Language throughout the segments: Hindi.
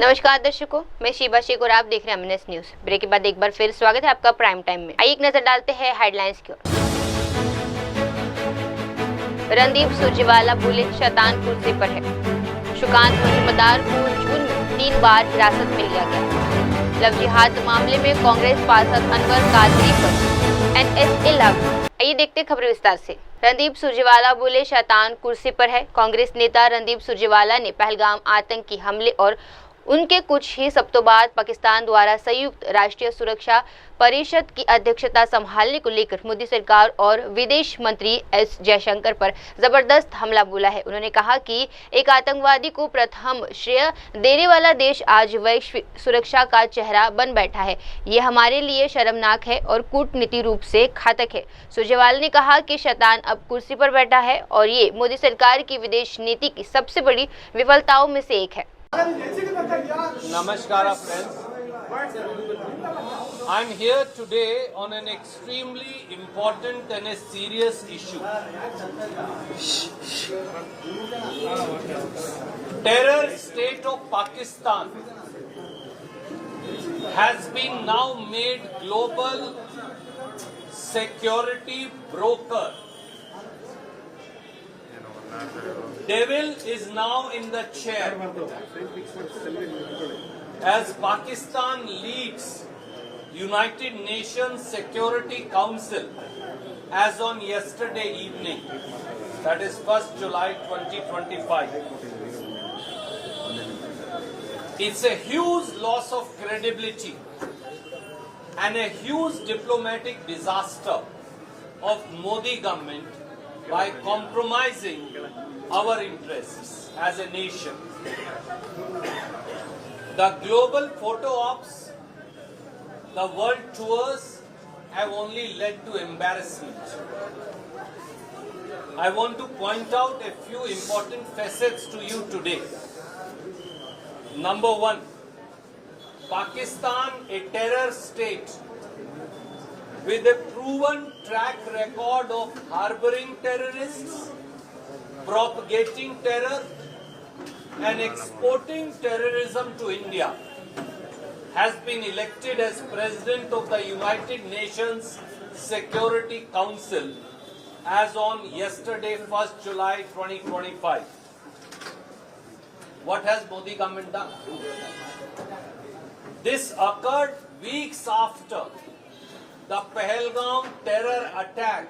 नमस्कार दर्शकों, मैं शिबा शेख और आप देख रहे हैं एमएनएस न्यूज। ब्रेक के बाद एक बार फिर स्वागत है आपका प्राइम टाइम में। आइए एक नजर डालते हैं हेडलाइंस की ओर। रणदीप सुरजेवाला बोले शैतान कुर्सी पर है। सुकांत मजूमदार को जून में 3 बार हिरासत में लिया गया। लव जिहाद मामले में कांग्रेस पार्षद अनवर कादरी पर एनएसए लागू। आइए देखते खबर विस्तार से। रणदीप सुरजेवाला बोले शैतान कुर्सी पर है। कांग्रेस नेता रणदीप सुरजेवाला ने पहलगाम आतंकी हमले और उनके कुछ ही हफ्तों बाद पाकिस्तान द्वारा संयुक्त राष्ट्रीय सुरक्षा परिषद की अध्यक्षता संभालने को लेकर मोदी सरकार और विदेश मंत्री एस जयशंकर पर जबरदस्त हमला बोला है। उन्होंने कहा कि एक आतंकवादी को प्रथम श्रेय देने वाला देश आज वैश्विक सुरक्षा का चेहरा बन बैठा है। ये हमारे लिए शर्मनाक है और कूटनीति रूप से घातक है। सुरजेवाला ने कहा कि शैतान अब कुर्सी पर बैठा है और ये मोदी सरकार की विदेश नीति की सबसे बड़ी विफलताओं में से एक है। Namaskara friends, I am here today on an extremely important and a serious issue. Terror state of Pakistan has been now made global security broker. Devil is now in the chair as Pakistan leads United Nations Security Council as on yesterday evening, that is 1st July 2025. It's a huge loss of credibility and a huge diplomatic disaster of Modi government by compromising our interests as a nation. The global photo ops, the world tours have only led to embarrassment. I want to point out a few important facets to you today. Number one, Pakistan, a terror state with a proven track record of harboring terrorists, propagating terror and exporting terrorism to India, has been elected as President of the United Nations Security Council as on yesterday, 1st July 2025. What has Modi government done? This occurred weeks after the Pahalgam terror attack,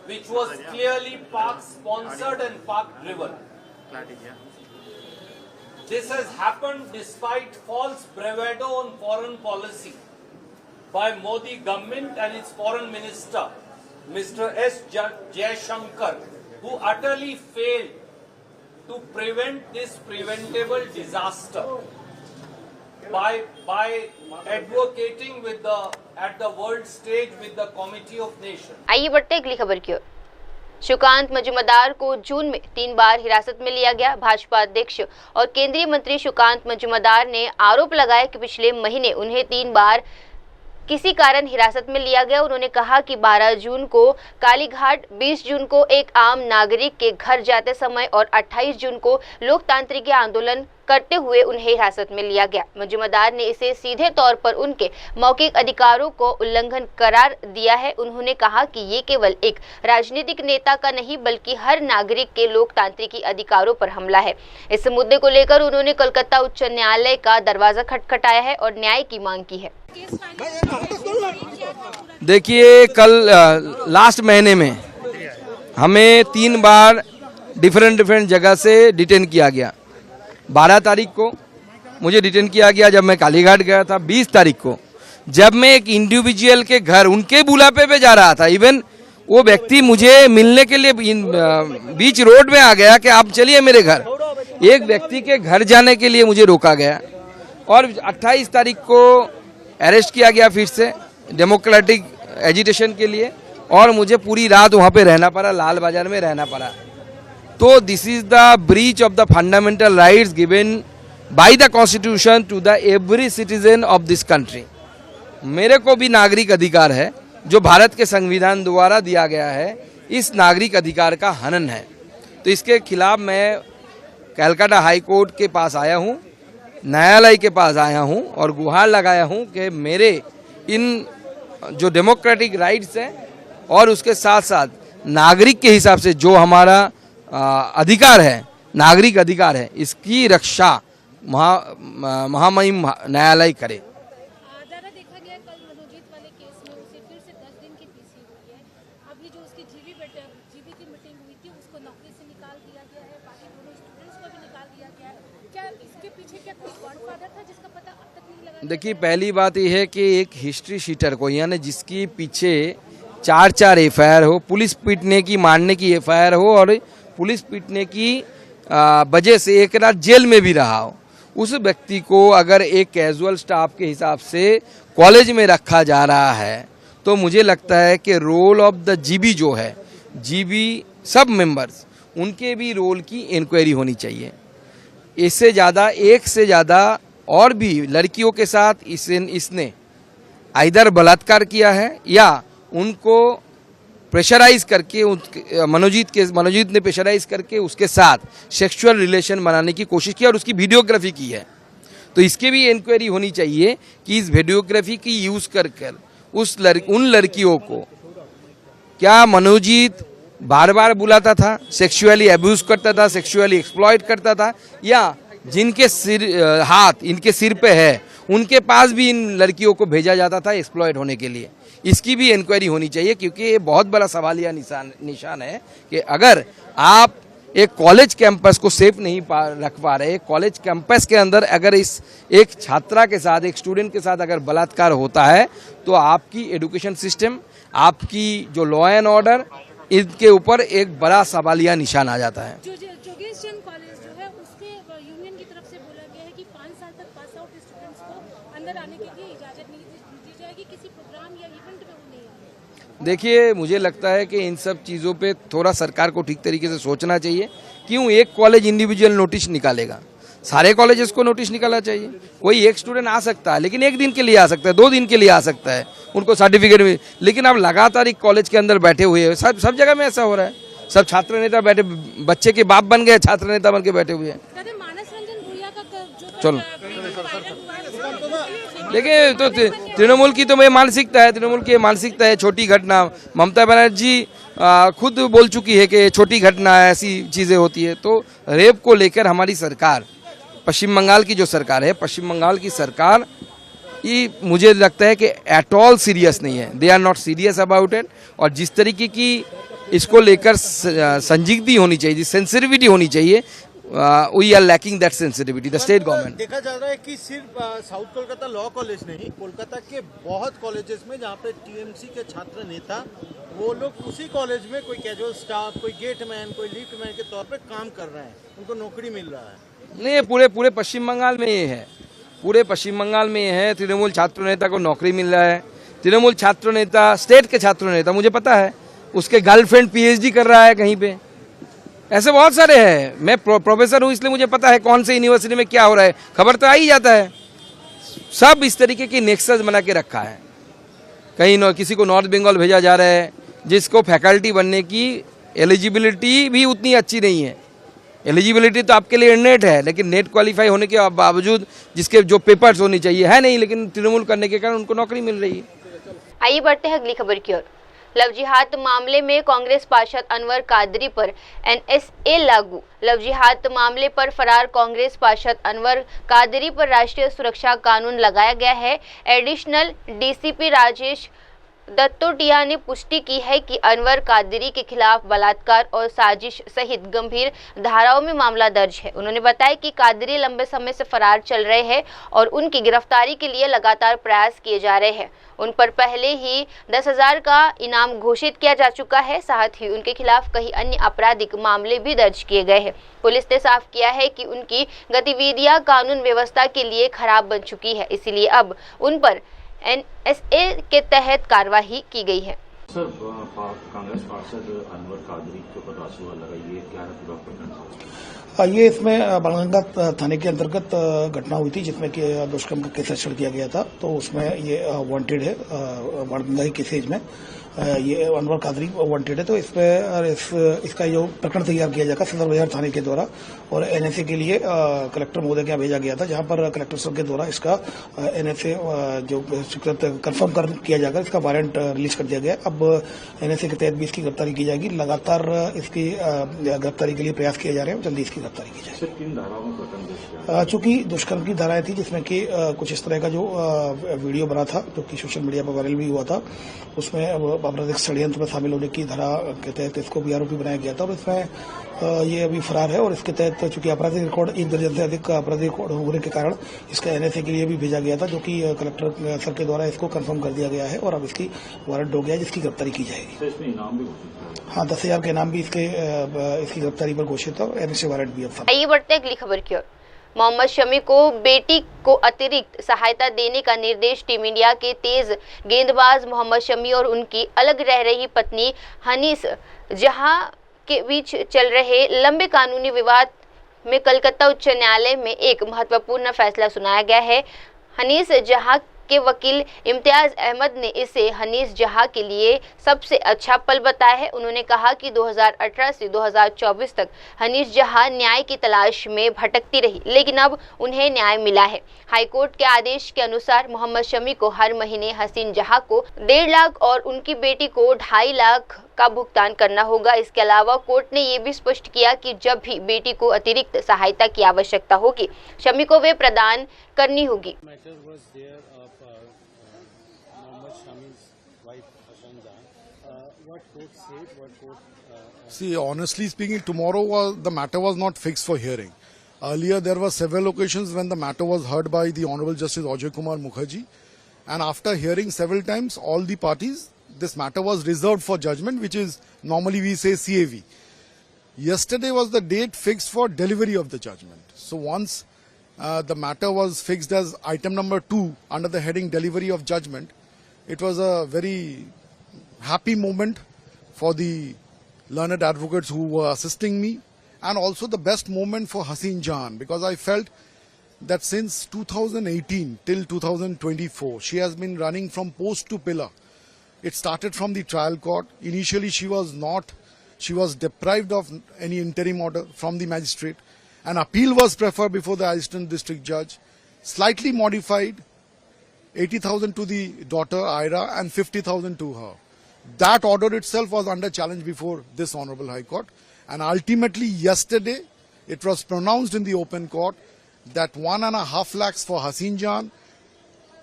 which was clearly Pak-sponsored and Pak-driven. This has happened despite false bravado on foreign policy by Modi government and its foreign minister, Mr. S. Jayashankar, who utterly failed to prevent this preventable disaster by advocating with at the world stage with the Committee of Nations. आइए बढ़ते अगली खबर की ओर। सुकांत मजूमदार को जून में 3 बार हिरासत में लिया गया। भाजपा अध्यक्ष और केंद्रीय मंत्री सुकांत मजूमदार ने आरोप लगाया कि पिछले महीने उन्हें 3 बार किसी कारण हिरासत में लिया गया। उन्होंने कहा कि 12 जून को कालीघाट, 20 जून को एक आम नागरिक के घर जाते समय और 28 जून को लोकतांत्रिक आंदोलन करते हुए उन्हें हिरासत में लिया गया। मजूमदार ने इसे सीधे तौर पर उनके मौलिक अधिकारों को उल्लंघन करार दिया है। उन्होंने कहा कि ये केवल एक राजनीतिक नेता का नहीं बल्कि हर नागरिक के लोकतांत्रिक अधिकारों पर हमला है। इस मुद्दे को लेकर उन्होंने कोलकाता उच्च न्यायालय का दरवाजा खटखटाया है और न्याय की मांग की है। देखिए, कल लास्ट महीने में हमें 3 बार डिफरेंट जगह से डिटेन किया गया। 12 तारीख को मुझे डिटेन किया गया जब मैं कालीघाट गया था। 20 तारीख को जब मैं एक इंडिविजुअल के घर उनके बुलावे पे जा रहा था, इवन वो व्यक्ति मुझे मिलने के लिए बीच रोड में आ गया कि आप चलिए मेरे घर। एक व्यक्ति के घर जाने के लिए मुझे रोका गया और 28 तारीख को अरेस्ट किया गया फिर से डेमोक्रेटिक एजिटेशन के लिए और मुझे पूरी रात वहाँ पे रहना पड़ा, लाल बाजार में रहना पड़ा। तो this is the breach of the fundamental rights given by the constitution to the every citizen of this country. मेरे को भी नागरिक अधिकार है जो भारत के संविधान द्वारा दिया गया है। इस नागरिक अधिकार का हनन है, तो इसके खिलाफ मैं कलकत्ता हाई कोर्ट के पास आया हूँ। न्यायालय के पास आया हूं और गुहार लगाया हूं कि मेरे इन जो डेमोक्रेटिक राइट्स हैं और उसके साथ साथ नागरिक के हिसाब से जो हमारा अधिकार है, नागरिक अधिकार है, इसकी रक्षा महामहिम न्यायालय करे। दादा देखा गया कल मनोजीत वाले केस में उसे फिर से 10 दिन की पीसी हुई है। अभी जो उसकी जीबी की मीटिंग हुई थी उसको नौकरी से निकाल दिया गया है, बाकी दोनों स्टूडेंट्स को भी निकाल दिया गया है। क्या इसके पीछे क्या कोई गॉडफादर था जिसका पता अब तक नहीं लगा? देखिए, पहली बात यह है कि एक हिस्ट्री शीटर को, यानी जिसकी पीछे 4 एफआईआर हो, पुलिस पीटने की, मारने की एफआईआर हो और पुलिस पीटने की वजह से एक रात जेल में भी रहा हो, उस व्यक्ति को अगर एक कैजुअल स्टाफ के हिसाब से कॉलेज में रखा जा रहा है तो मुझे लगता है कि रोल ऑफ द जीबी जो है, जीबी सब मेंबर्स, उनके भी रोल की इंक्वायरी होनी चाहिए। इससे ज़्यादा, एक से ज़्यादा और भी लड़कियों के साथ इसने आइदर बलात्कार किया है या उनको प्रेशराइज करके, मनोजीत ने प्रेशराइज करके उसके साथ सेक्सुअल रिलेशन बनाने की कोशिश की और उसकी वीडियोग्राफी की है। तो इसकी भी इंक्वायरी होनी चाहिए कि इस वीडियोग्राफी की यूज कर उन लड़कियों को क्या मनोजीत बार बार बुलाता था, सेक्सुअली अब्यूज करता था, सेक्सुअली एक्सप्लॉइट करता था, या जिनके हाथ इनके सिर पे है उनके पास भी इन लड़कियों को भेजा जाता था एक्सप्लॉइट होने के लिए। इसकी भी इंक्वायरी होनी चाहिए, क्योंकि ये बहुत बड़ा सवालिया निशान है कि अगर आप एक कॉलेज कैंपस को सेफ नहीं रख पा रहे, कॉलेज कैंपस के अंदर अगर इस एक छात्रा के साथ, एक स्टूडेंट के साथ अगर बलात्कार होता है तो आपकी एजुकेशन सिस्टम, आपकी जो लॉ एंड ऑर्डर, इनके ऊपर एक बड़ा सवालिया निशान आ जाता है। जोगेश चंद कॉलेज जो है उसके यूनियन की तरफ से बोला गया है कि 5 साल तक पास आउट स्टूडेंट्स को अंदर आने के लिए इजाजत नहीं दी जाएगी, किसी प्रोग्राम या इवेंट में वो नहीं आएंगे। देखिए, मुझे लगता है कि इन सब चीज़ों पे थोड़ा सरकार को ठीक तरीके से सोचना चाहिए। क्यों एक कॉलेज इंडिविजुअल नोटिस निकालेगा? सारे कॉलेजेस को नोटिस निकालना चाहिए। कोई एक स्टूडेंट आ सकता है, लेकिन 1 दिन के लिए आ सकता है, 2 दिन के लिए आ सकता है, उनको सर्टिफिकेट भी। लेकिन अब लगातार एक कॉलेज के अंदर बैठे हुए हैं, सब जगह में ऐसा हो रहा है। सब छात्र नेता बैठे, बच्चे के बाप बन गए, छात्र नेता बन के बैठे हुए हैं। चलो देखिए, तो तृणमूल की तो मैं मानसिकता है, तृणमूल की मानसिकता है छोटी घटना। ममता बनर्जी खुद बोल चुकी है कि छोटी घटना ऐसी चीज़ें होती है। तो रेप को लेकर हमारी सरकार, पश्चिम बंगाल की जो सरकार है, पश्चिम बंगाल की सरकार ये मुझे लगता है कि एट ऑल सीरियस नहीं है। They are not serious about it. और जिस तरीके की इसको लेकर संजीदगी होनी चाहिए, सेंसिटिविटी होनी चाहिए, we are lacking that sensitivity the state government. देखा जा रहा है कि सिर्फ साउथ कोलकाता लॉ कॉलेज नहीं, कोलकाता के बहुत कॉलेजेस में जहाँ पे टीएमसी के छात्र नेता, वो लोग उसी कॉलेज में कोई कैजुअल स्टाफ, कोई गेटमैन, कोई लिफ्टमैन के तौर पे काम कर रहे हैं, उनको नौकरी मिल रहा है। नहीं, पूरे पश्चिम बंगाल में ये है, पूरे पश्चिम बंगाल में ये है। तृणमूल छात्र नेता को नौकरी मिल रहा है। तृणमूल छात्र नेता, स्टेट के छात्र नेता, मुझे पता है, उसके गर्लफ्रेंड पीएचडी कर रहा है कहीं पे। ऐसे बहुत सारे हैं। मैं प्रोफेसर हूँ, इसलिए मुझे पता है कौन से यूनिवर्सिटी में क्या हो रहा है, खबर तो आ ही जाता है। सब इस तरीके की नेक्सस बना के रखा है। कहीं किसी को नॉर्थ बंगाल भेजा जा रहा है, जिसको फैकल्टी बनने की एलिजिबिलिटी भी उतनी अच्छी नहीं है। एलिजिबिलिटी तो आपके लिए नेट है, लेकिन नेट क्वालिफाई होने के बावजूद जिसके जो पेपर्स होनी चाहिए है नहीं, लेकिन तृणमूल करने के कारण उनको नौकरी मिल रही है। आइए बढ़ते हैं अगली खबर की ओर। लव जिहाद मामले में कांग्रेस पार्षद अनवर कादरी पर एनएसए लागू। लव जिहाद मामले पर फरार कांग्रेस पार्षद अनवर कादरी पर राष्ट्रीय सुरक्षा कानून लगाया गया है। एडिशनल डीसीपी राजेश दत्तोटिया ने पुष्टि की है कि अनवर कादरी के खिलाफ बलात्कार और साजिश सहित गंभीर धाराओं में मामला दर्ज है। उन्होंने बताया कि कादरी लंबे समय से फरार चल रहे हैं और उनकी गिरफ्तारी के लिए लगातार प्रयास किए जा रहे हैं। उन पर पहले ही 10,000 का इनाम घोषित किया जा चुका है। साथ ही उनके खिलाफ कई अन्य आपराधिक मामले भी दर्ज किए गए हैं। पुलिस ने साफ किया है कि उनकी गतिविधियां कानून व्यवस्था के लिए खराब बन चुकी है, इसलिए अब उन पर एनएसए के तहत कार्रवाई की गई है। सर, कांग्रेस पार्षद अनवर कादरी के ऊपर रासुआ लगा, ये क्या है पूरा प्रकरण? ये इसमें बाणगंगा थाने के अंतर्गत घटना हुई थी, जिसमें कि दुष्कर्म का केस रजिस्टर किया गया था। तो उसमें ये वांटेड है बाणगंगा की केसेज में। ये अनवर कादरी वांटेड है। तो इसका जो प्रकरण तैयार किया जाएगा सदर बाजार थाने के द्वारा और एनएसए के लिए कलेक्टर महोदय के यहाँ भेजा गया था, जहां पर कलेक्टर साहब के द्वारा इसका एनएसए जो कंफर्म किया जाएगा, इसका वारंट रिलीज कर दिया गया। अब एनएसए के तहत भी इसकी गिरफ्तारी की जाएगी। लगातार इसकी गिरफ्तारी के लिए प्रयास किए जा रहे हैं, जल्दी इसकी गिरफ्तारी की जाएगी। किन धाराओं में प्रकरण चूंकि दुष्कर्म की धाराएं थी, जिसमें कि कुछ इस तरह का जो वीडियो बना था जो कि सोशल मीडिया पर वायरल भी हुआ था, उसमें आपराधिक षड्यंत्र में शामिल होने की धारा के तहत इसको भी आरोपी बनाया गया था और इसमें ये अभी फरार है। और इसके तहत चूंकि आपराधिक रिकॉर्ड 1 दर्जन से अधिक आपराधिक रिकॉर्ड होने के कारण इसका एनएसए के लिए भी भेजा गया था, जो कि कलेक्टर सर के द्वारा इसको कंफर्म कर दिया गया है और अब इसकी वारंट हो गया है, जिसकी गिरफ्तारी की जाएगी। इसमें इनाम भी घोषित है। हाँ, 10,000 का इनाम भी इसकी गिरफ्तारी पर घोषित है और एनएसए वारंट भी अब। आइए बढ़ते हैं अगली खबर की ओर। मोहम्मद शमी को बेटी को अतिरिक्त सहायता देने का निर्देश। टीम इंडिया के तेज गेंदबाज मोहम्मद शमी और उनकी अलग रह रही पत्नी हनीस जहां के बीच चल रहे लंबे कानूनी विवाद में कलकत्ता उच्च न्यायालय में एक महत्वपूर्ण फैसला सुनाया गया है। हनीस जहां के वकील इम्तियाज अहमद ने इसे हनीस जहां के लिए सबसे अच्छा पल बताया है। उन्होंने कहा कि 2018 से 2024 तक हनीस जहां न्याय की तलाश में भटकती रही, लेकिन अब उन्हें न्याय मिला है। हाईकोर्ट के आदेश के अनुसार मोहम्मद शमी को हर महीने हसीन जहां को 1.5 लाख और उनकी बेटी को 2.5 लाख का भुगतान करना होगा। इसके अलावा कोर्ट ने ये भी स्पष्ट किया कि जब भी बेटी को अतिरिक्त सहायता की आवश्यकता होगी, शमी को वे प्रदान करनी होगी। See, honestly speaking, tomorrow the matter was not fixed for hearing. Earlier, there were several occasions when the matter was heard by the Honorable Justice Ajay Kumar Mukherjee, and after hearing several times, all the parties, this matter was reserved for judgment, which is normally we say CAV. Yesterday was the date fixed for delivery of the judgment. So once the matter was fixed as item number 2 under the heading delivery of judgment, it was a very happy moment for the learned advocates who were assisting me, and also the best moment for Haseen Jahan, because I felt that since 2018 till 2024, she has been running from post to pillar. It started from the trial court. Initially, she was deprived of any interim order from the magistrate. An appeal was preferred before the assistant district judge, slightly modified, 80,000 to the daughter Ira and 50,000 to her. That order itself was under challenge before this Honorable High Court, and ultimately yesterday it was pronounced in the open court that 1.5 lakhs for Haseen Jahan,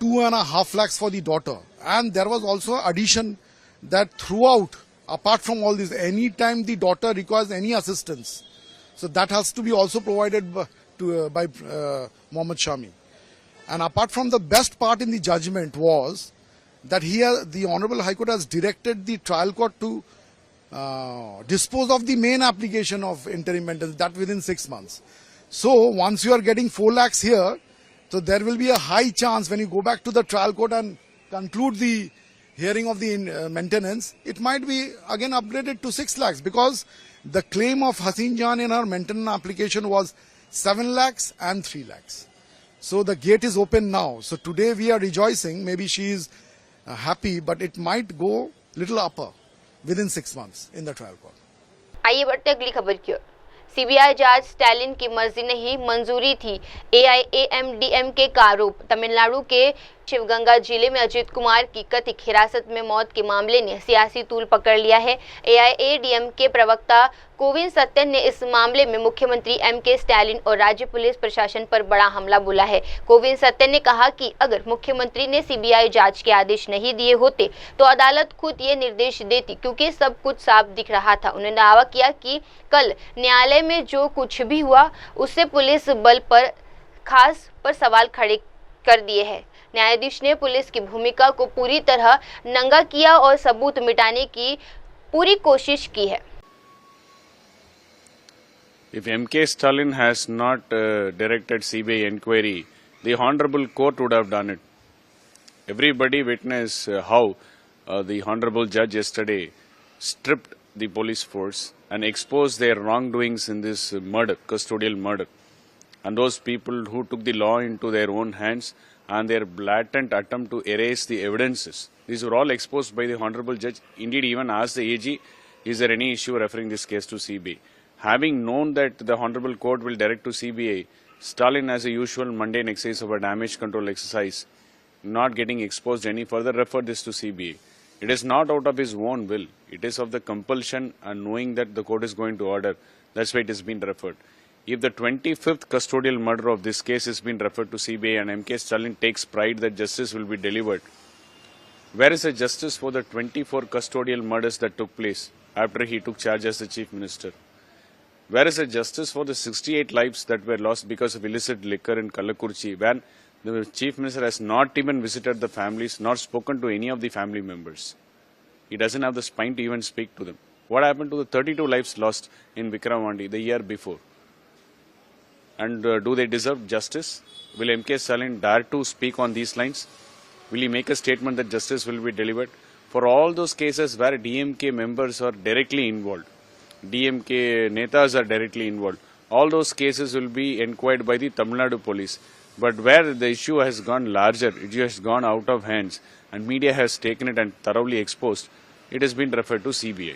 2.5 lakhs for the daughter, and there was also addition that throughout, apart from all this, any time the daughter requires any assistance, so that has to be also provided by Mohammad Shami. And apart from, the best part in the judgment was that the Honorable High Court has directed the trial court to dispose of the main application of interim maintenance, that within 6 months. So once you are getting 4 lakhs here, so there will be a high chance when you go back to the trial court and conclude the hearing of the maintenance, it might be again upgraded to 6 lakhs, because the claim of Haseen Jahan in her maintenance application was 7 lakhs and 3 lakhs. So the gate is open now. So today we are rejoicing. Maybe she is happy, but it might go little upper within 6 months in the trial court. आइए बढ़ते अगली खबर की ओर। सीबीआई जांच स्टालिन की मर्जी नहीं, मंजूरी थी AIAMDMK का आरोप। तमिलनाडु के शिवगंगा जिले में अजीत कुमार की कथित हिरासत में मौत के मामले ने सियासी तूल पकड़ लिया है। AIADMK प्रवक्ता कोविंद सत्यन ने इस मामले में मुख्यमंत्री MK स्टालिन और राज्य पुलिस प्रशासन पर बड़ा हमला बोला है। कोविंद सत्यन ने कहा कि अगर मुख्यमंत्री ने सीबीआई जांच के आदेश नहीं दिए होते तो अदालत खुद ये निर्देश देती, क्योंकि सब कुछ साफ दिख रहा था। उन्होंने दावा किया कि कल न्यायालय में जो कुछ भी हुआ उससे पुलिस बल पर खास पर सवाल खड़े कर दिए हैं। न्यायाधीश ने पुलिस की भूमिका को पूरी तरह नंगा किया और सबूत मिटाने की पूरी कोशिश की है। If MK Stalin has not directed CBI inquiry, the Honorable Court would have done it. Everybody witnessed how the Honorable Judge yesterday stripped the police force and exposed their wrongdoings in this murder, custodial murder. And those people who took the law into their own hands and their blatant attempt to erase the evidences These were all exposed by the Honorable Judge. Indeed, even asked the AG, is there any issue referring this case to CBI? Having known that the Honorable Court will direct to CBI, Stalin, as a usual mundane exercise of a damage control exercise, not getting exposed any further, referred this to CBI. It is not out of his own will. It is of the compulsion and knowing that the court is going to order. That's why it has been referred. If the 25th custodial murder of this case has been referred to CBI and M.K. Stalin takes pride that justice will be delivered, where is the justice for the 24 custodial murders that took place after he took charge as the Chief Minister? Where is the justice for the 68 lives that were lost because of illicit liquor in Kalakurchi, when the Chief Minister has not even visited the families, nor spoken to any of the family members? He doesn't have the spine to even speak to them. What happened to the 32 lives lost in Vikramandi the year before? And do they deserve justice? Will M.K. Stalin dare to speak on these lines? Will he make a statement that justice will be delivered? For all those cases where DMK members are directly involved, DMK netas are directly involved, all those cases will be inquired by the Tamil Nadu police. But where the issue has gone larger, it has gone out of hands, and media has taken it and thoroughly exposed, it has been referred to CBI.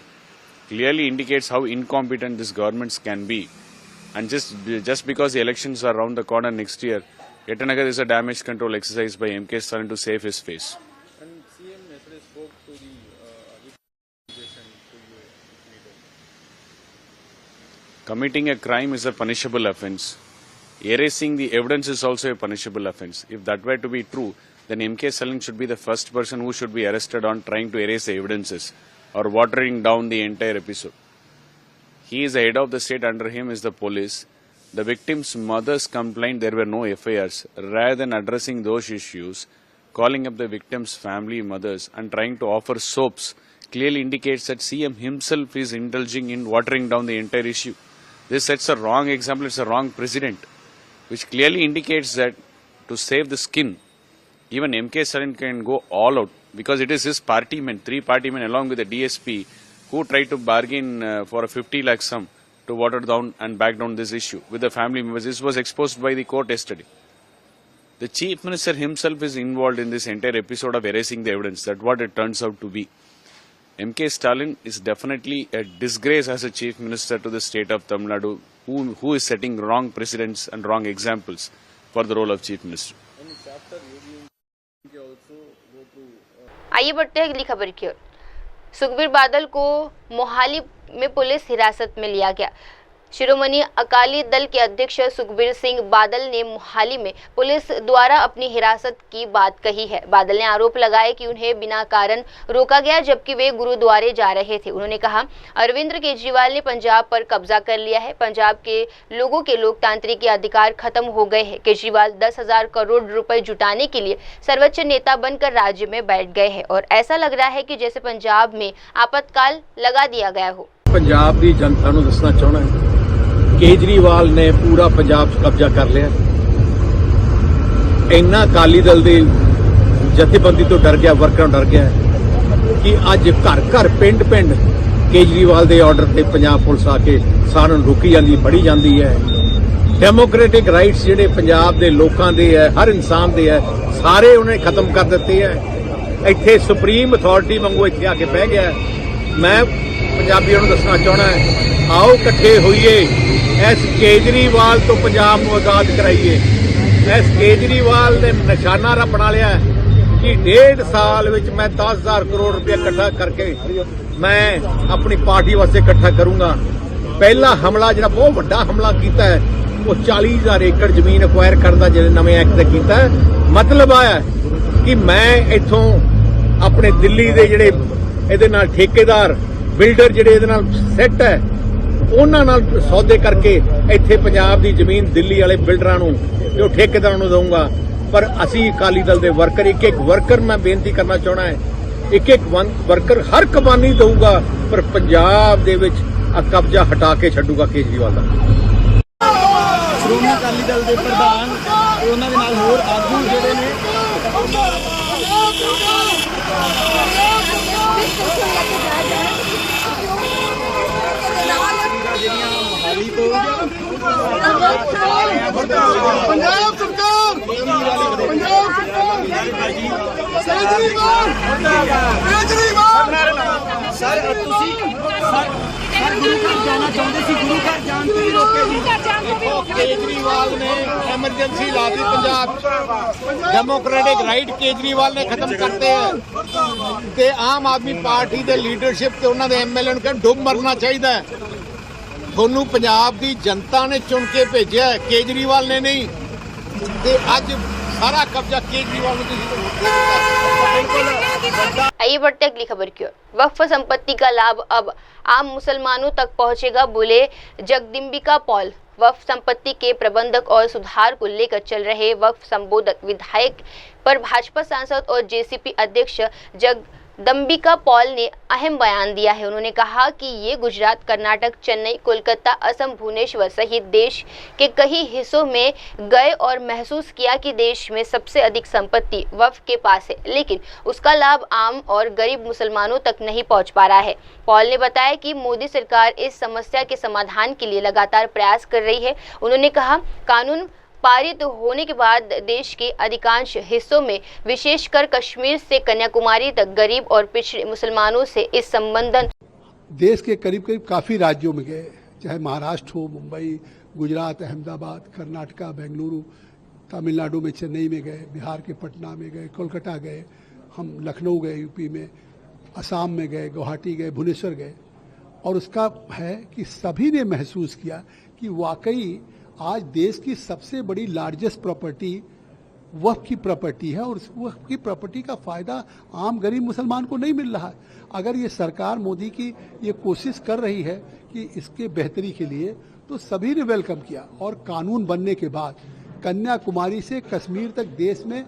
Clearly indicates how incompetent these governments can be. And just because the elections are around the corner next year, yet another is a damage control exercise by M.K. Stalin to save his face. And CM yesterday spoke to the accusation to you. Committing a crime is a punishable offence. Erasing the evidence is also a punishable offence. If that were to be true, then M.K. Stalin should be the first person who should be arrested on trying to erase the evidences or watering down the entire episode. He is the head of the state, under him is the police. The victims' mothers complained there were no FIRs. Rather than addressing those issues, calling up the victims' family mothers and trying to offer soaps clearly indicates that CM himself is indulging in watering down the entire issue. This sets a wrong example, it's a wrong precedent, which clearly indicates that to save the skin, even M.K. Stalin can go all out, because it is his party men, 3 party men along with the DSP, who tried to bargain for a 50 lakh sum to water down and back down this issue with the family members. This was exposed by the court yesterday. The Chief Minister himself is involved in this entire episode of erasing the evidence. That's what it turns out to be. M.K. Stalin is definitely a disgrace as a Chief Minister to the state of Tamil Nadu, who is setting wrong precedents and wrong examples for the role of Chief Minister. आइए बढ़ते हैं अगली खबर की ओर। सुखबीर बादल को मोहाली में पुलिस हिरासत में लिया गया। शिरोमणि अकाली दल के अध्यक्ष सुखबीर सिंह बादल ने मोहाली में पुलिस द्वारा अपनी हिरासत की बात कही है। बादल ने आरोप लगाया कि उन्हें बिना कारण रोका गया जबकि वे गुरुद्वारे जा रहे थे। उन्होंने कहा, अरविंद केजरीवाल ने पंजाब पर कब्जा कर लिया है। पंजाब के लोगों के लोकतांत्रिक अधिकार खत्म हो गए हैं। केजरीवाल 10,000 करोड़ रुपए जुटाने के लिए सर्वोच्च नेता बनकर राज्य में बैठ गए हैं और ऐसा लग रहा है कि जैसे पंजाब में आपातकाल लगा दिया गया हो। पंजाब की जनता को दसना चाहना है, केजरीवाल ने पूरा पंजाब कब्जा कर लिया। इन्ना अकाली दल की जथेबंदी तो डर गया, वर्कर डर गया कि अज घर घर पिंड पिंड केजरीवाल के ऑर्डर से पंजाब पुलिस आके सारे रोकी जाती, फड़ी जाती है। डेमोक्रेटिक राइट्स जिहड़े पंजाब के लोगों के है, हर इंसान के है, सारे उन्हें खत्म कर दिते है। इत्थे सुप्रीम अथॉरिटी वांगू इत्थे आके बह गया। मैं पंजाबियों को दसना चाहना है, आओ इकट्ठे होइए, इस केजरीवाल तो पंजाब को आजाद कराइए। इस केजरीवाल ने निशाना बना लिया कि 1.5 साल विच मैं 10,000 करोड़ रुपया इकट्ठा करके मैं अपनी पार्टी वास्ते इकट्ठा करूंगा। पहला हमला जो बहुत बड़ा हमला किया है वो 40,000 एकड़ जमीन अक्वायर करने का जो नवे एक्ट किया है। मतलब आया कि मैं इथों अपने दिल्ली के जिहड़े इहदे नाल ठेकेदार बिल्डर जिहड़े इहदे नाल सेट है उन्हां नाल सौदे करके इत्थे पंजाब की जमीन दिल्ली वाले बिल्डरां नूं ते ओह ठेकेदारां नूं दूंगा। पर असीं अकाली दल के वर्कर एक वर्कर मैं बेनती करना चाहना है, एक वर्कर हर कुर्बानी दूंगा पर पंजाब दे विच कब्जा हटा के छड्डूगा केजरीवाल दा। श्रोमणी अकाली दल के प्रधान ते उन्हां दे नाल होर आगू जिहड़े ने पंजाब सरकार केजरीवाल ने एमरजेंसी ला दी पंजाब, डेमोक्रेटिक राइट केजरीवाल ने खत्म करते हैं ते आम आदमी पार्टी दे लीडरशिप ते उन्हां दे एमएलए ਨੂੰ ਡੁੱਬ ਮਰਨਾ ਚਾਹੀਦਾ ਹੈ। ਤੁਹਾਨੂੰ ਪੰਜਾਬ ਦੀ ਜਨਤਾ ਨੇ ਚੁਣ ਕੇ ਭੇਜਿਆ ਹੈ, केजरीवाल ने नहीं। ਤੇ ਅੱਜ सारा कब्जा केजरीवाल ने आइए बढ़ते अगली खबर की ओर। वक्फ संपत्ति का लाभ अब आम मुसलमानों तक पहुंचेगा, बोले जगदम्बिका पॉल। वक्फ संपत्ति के प्रबंधक और सुधार को लेकर चल रहे वक्फ संबोधक विधायक पर भाजपा सांसद और जेसीपी अध्यक्ष जगदम्बिका पॉल ने अहम बयान दिया है। उन्होंने कहा कि ये गुजरात, कर्नाटक, चेन्नई, कोलकाता, असम, भुवनेश्वर सहित देश के कई हिस्सों में गए और महसूस किया कि देश में सबसे अधिक संपत्ति वक्फ के पास है, लेकिन उसका लाभ आम और गरीब मुसलमानों तक नहीं पहुंच पा रहा है। पॉल ने बताया कि मोदी सरकार इस समस्या के समाधान के लिए लगातार प्रयास कर रही है। उन्होंने कहा, कानून पारित होने के बाद देश के अधिकांश हिस्सों में, विशेषकर कश्मीर से कन्याकुमारी तक, गरीब और पिछड़े मुसलमानों से इस संबंध देश के करीब करीब काफ़ी राज्यों में गए, चाहे महाराष्ट्र हो, मुंबई, गुजरात, अहमदाबाद, कर्नाटका, बेंगलुरु, तमिलनाडु में चेन्नई में गए, बिहार के पटना में गए, कोलकाता गए, हम लखनऊ गए यूपी में, असम में गए, गुवाहाटी गए, भुवनेश्वर गए। और उसका है कि सभी ने महसूस किया कि वाकई आज देश की सबसे बड़ी लार्जेस्ट प्रॉपर्टी वक्फ की प्रॉपर्टी है और उस वक्फ की प्रॉपर्टी का फ़ायदा आम गरीब मुसलमान को नहीं मिल रहा है। अगर ये सरकार मोदी की ये कोशिश कर रही है कि इसके बेहतरी के लिए, तो सभी ने वेलकम किया। और कानून बनने के बाद कन्याकुमारी से कश्मीर तक देश में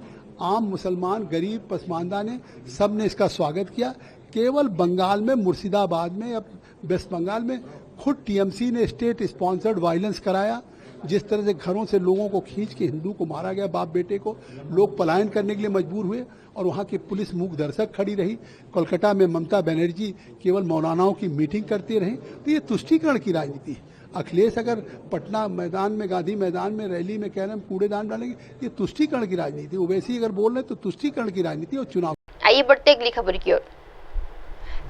आम मुसलमान, गरीब, पसमानदा ने सब ने इसका स्वागत किया। केवल बंगाल में, मुर्शिदाबाद में, अब वेस्ट बंगाल में खुद टीएमसी ने स्टेट स्पॉन्सर्ड वायलेंस कराया। जिस तरह से घरों से लोगों को खींच के हिंदू को मारा गया, बाप बेटे को, लोग पलायन करने के लिए मजबूर हुए और वहाँ की पुलिस मूक दर्शक खड़ी रही। कोलकाता में ममता बनर्जी केवल मौलानाओं की मीटिंग करती रही। तो ये तुष्टीकरण की राजनीति है। अखिलेश अगर पटना मैदान में, गांधी मैदान में रैली में कह रहे हैं कूड़ेदान डालेंगे, ये तुष्टीकरण की राजनीति। ओवैसी अगर बोल रहे हैं तो तुष्टीकरण की राजनीति और चुनाव। आइए बढ़ते अगली खबर की ओर।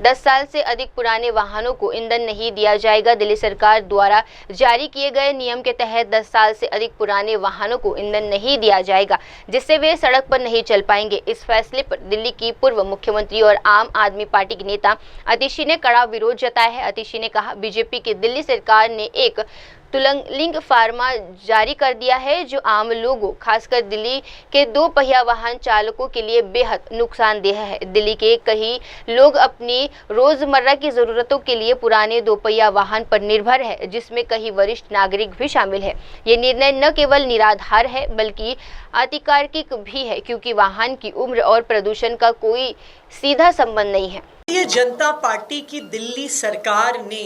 10 साल से अधिक पुराने वाहनों को ईंधन नहीं दिया जाएगा। दिल्ली सरकार द्वारा जारी किए गए नियम के तहत 10 साल से अधिक पुराने वाहनों को ईंधन नहीं दिया जाएगा, जिससे वे सड़क पर नहीं चल पाएंगे। इस फैसले पर दिल्ली की पूर्व मुख्यमंत्री और आम आदमी पार्टी के नेता अतिशी ने कड़ा विरोध जताया है। अतिशी ने कहा, बीजेपी की दिल्ली सरकार ने एक तुलंग फार्मा जारी कर दिया है, जो आम लोगों, खासकर दिल्ली के 2 पहिया वाहन चालकों के लिए बेहद नुकसानदेह है। दिल्ली के कई लोग अपनी रोजमर्रा की जरूरतों के लिए पुराने 2 पहिया वाहन पर निर्भर है, जिसमें कई वरिष्ठ नागरिक भी शामिल है। ये निर्णय न केवल निराधार है बल्कि अतितार्किक भी है, क्योंकि वाहन की उम्र और प्रदूषण का कोई सीधा संबंध नहीं है। भारतीय जनता पार्टी की दिल्ली सरकार ने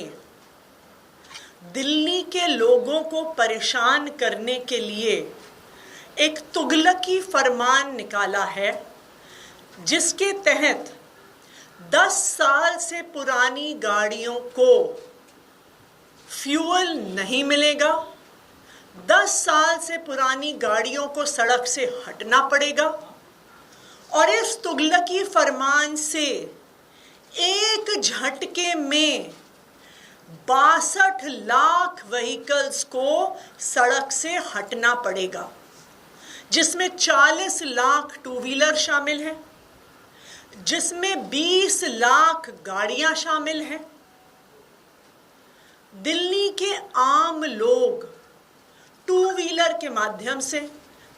दिल्ली के लोगों को परेशान करने के लिए एक तुगलकी फरमान निकाला है, जिसके तहत 10 साल से पुरानी गाड़ियों को फ्यूल नहीं मिलेगा, 10 साल से पुरानी गाड़ियों को सड़क से हटना पड़ेगा। और इस तुगलकी फरमान से एक झटके में 62 लाख व्हीकल्स को सड़क से हटना पड़ेगा, जिसमें 40 लाख 2 व्हीलर शामिल हैं, जिसमें 20 लाख गाड़ियां शामिल हैं। दिल्ली के आम लोग 2 व्हीलर के माध्यम से,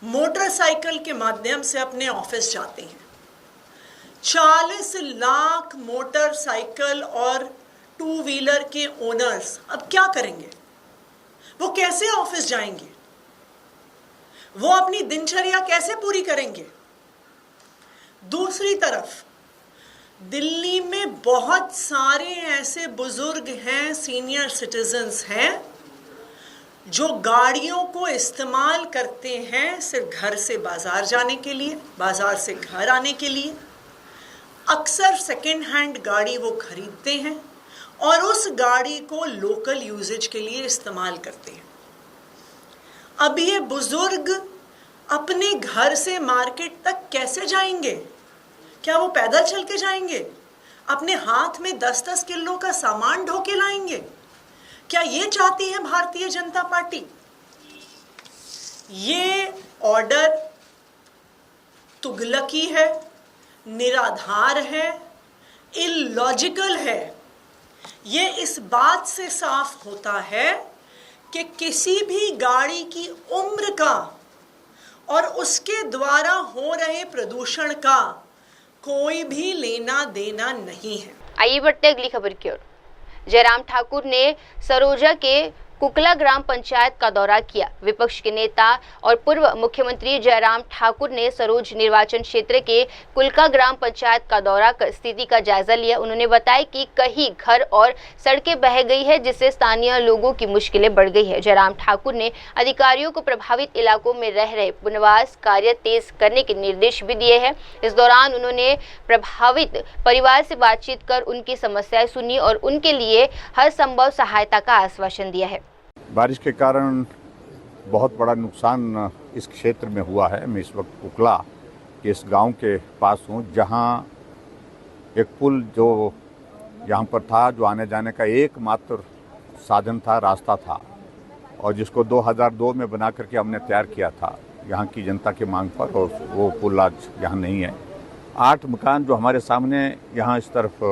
मोटरसाइकिल के माध्यम से अपने ऑफिस जाते हैं। 40 लाख मोटरसाइकिल और 2 व्हीलर के ओनर्स अब क्या करेंगे? वो कैसे ऑफिस जाएंगे? वो अपनी दिनचर्या कैसे पूरी करेंगे? दूसरी तरफ दिल्ली में बहुत सारे ऐसे बुजुर्ग हैं, सीनियर सिटीजन्स हैं, जो गाड़ियों को इस्तेमाल करते हैं सिर्फ घर से बाजार जाने के लिए, बाजार से घर आने के लिए। अक्सर सेकेंड हैंड गाड़ी वो खरीदते हैं और उस गाड़ी को लोकल यूजेज के लिए इस्तेमाल करते हैं। अब ये बुजुर्ग अपने घर से मार्केट तक कैसे जाएंगे? क्या वो पैदल चल के जाएंगे? अपने हाथ में 10-10 किलो का सामान ढो के लाएंगे? क्या ये चाहती है भारतीय जनता पार्टी? ये ऑर्डर तुगलकी है, निराधार है, इलॉजिकल है। ये इस बात से साफ होता है कि किसी भी गाड़ी की उम्र का और उसके द्वारा हो रहे प्रदूषण का कोई भी लेना देना नहीं है। आइए बढ़ते अगली खबर की ओर। जयराम ठाकुर ने सरोजा के कुकला ग्राम पंचायत का दौरा किया। विपक्ष के नेता और पूर्व मुख्यमंत्री जयराम ठाकुर ने सरोज निर्वाचन क्षेत्र के कुलका ग्राम पंचायत का दौरा कर स्थिति का जायजा लिया। उन्होंने बताया कि कहीं घर और सड़कें बह गई है, जिससे स्थानीय लोगों की मुश्किलें बढ़ गई है। जयराम ठाकुर ने अधिकारियों को प्रभावित इलाकों में रह रहे पुनर्वास कार्य तेज करने के निर्देश भी दिए हैं। इस दौरान उन्होंने प्रभावित परिवार से बातचीत कर उनकी समस्याएं सुनी और उनके लिए हर संभव सहायता का आश्वासन दिया है। बारिश के कारण बहुत बड़ा नुकसान इस क्षेत्र में हुआ है। मैं इस वक्त कुकला के इस गांव के पास हूं, जहां एक पुल जो यहां पर था, जो आने जाने का एकमात्र साधन था, रास्ता था, और जिसको 2002 में बना करके हमने तैयार किया था यहां की जनता की मांग पर, और वो पुल आज यहां नहीं है। 8 मकान जो हमारे सामने यहाँ इस तरफ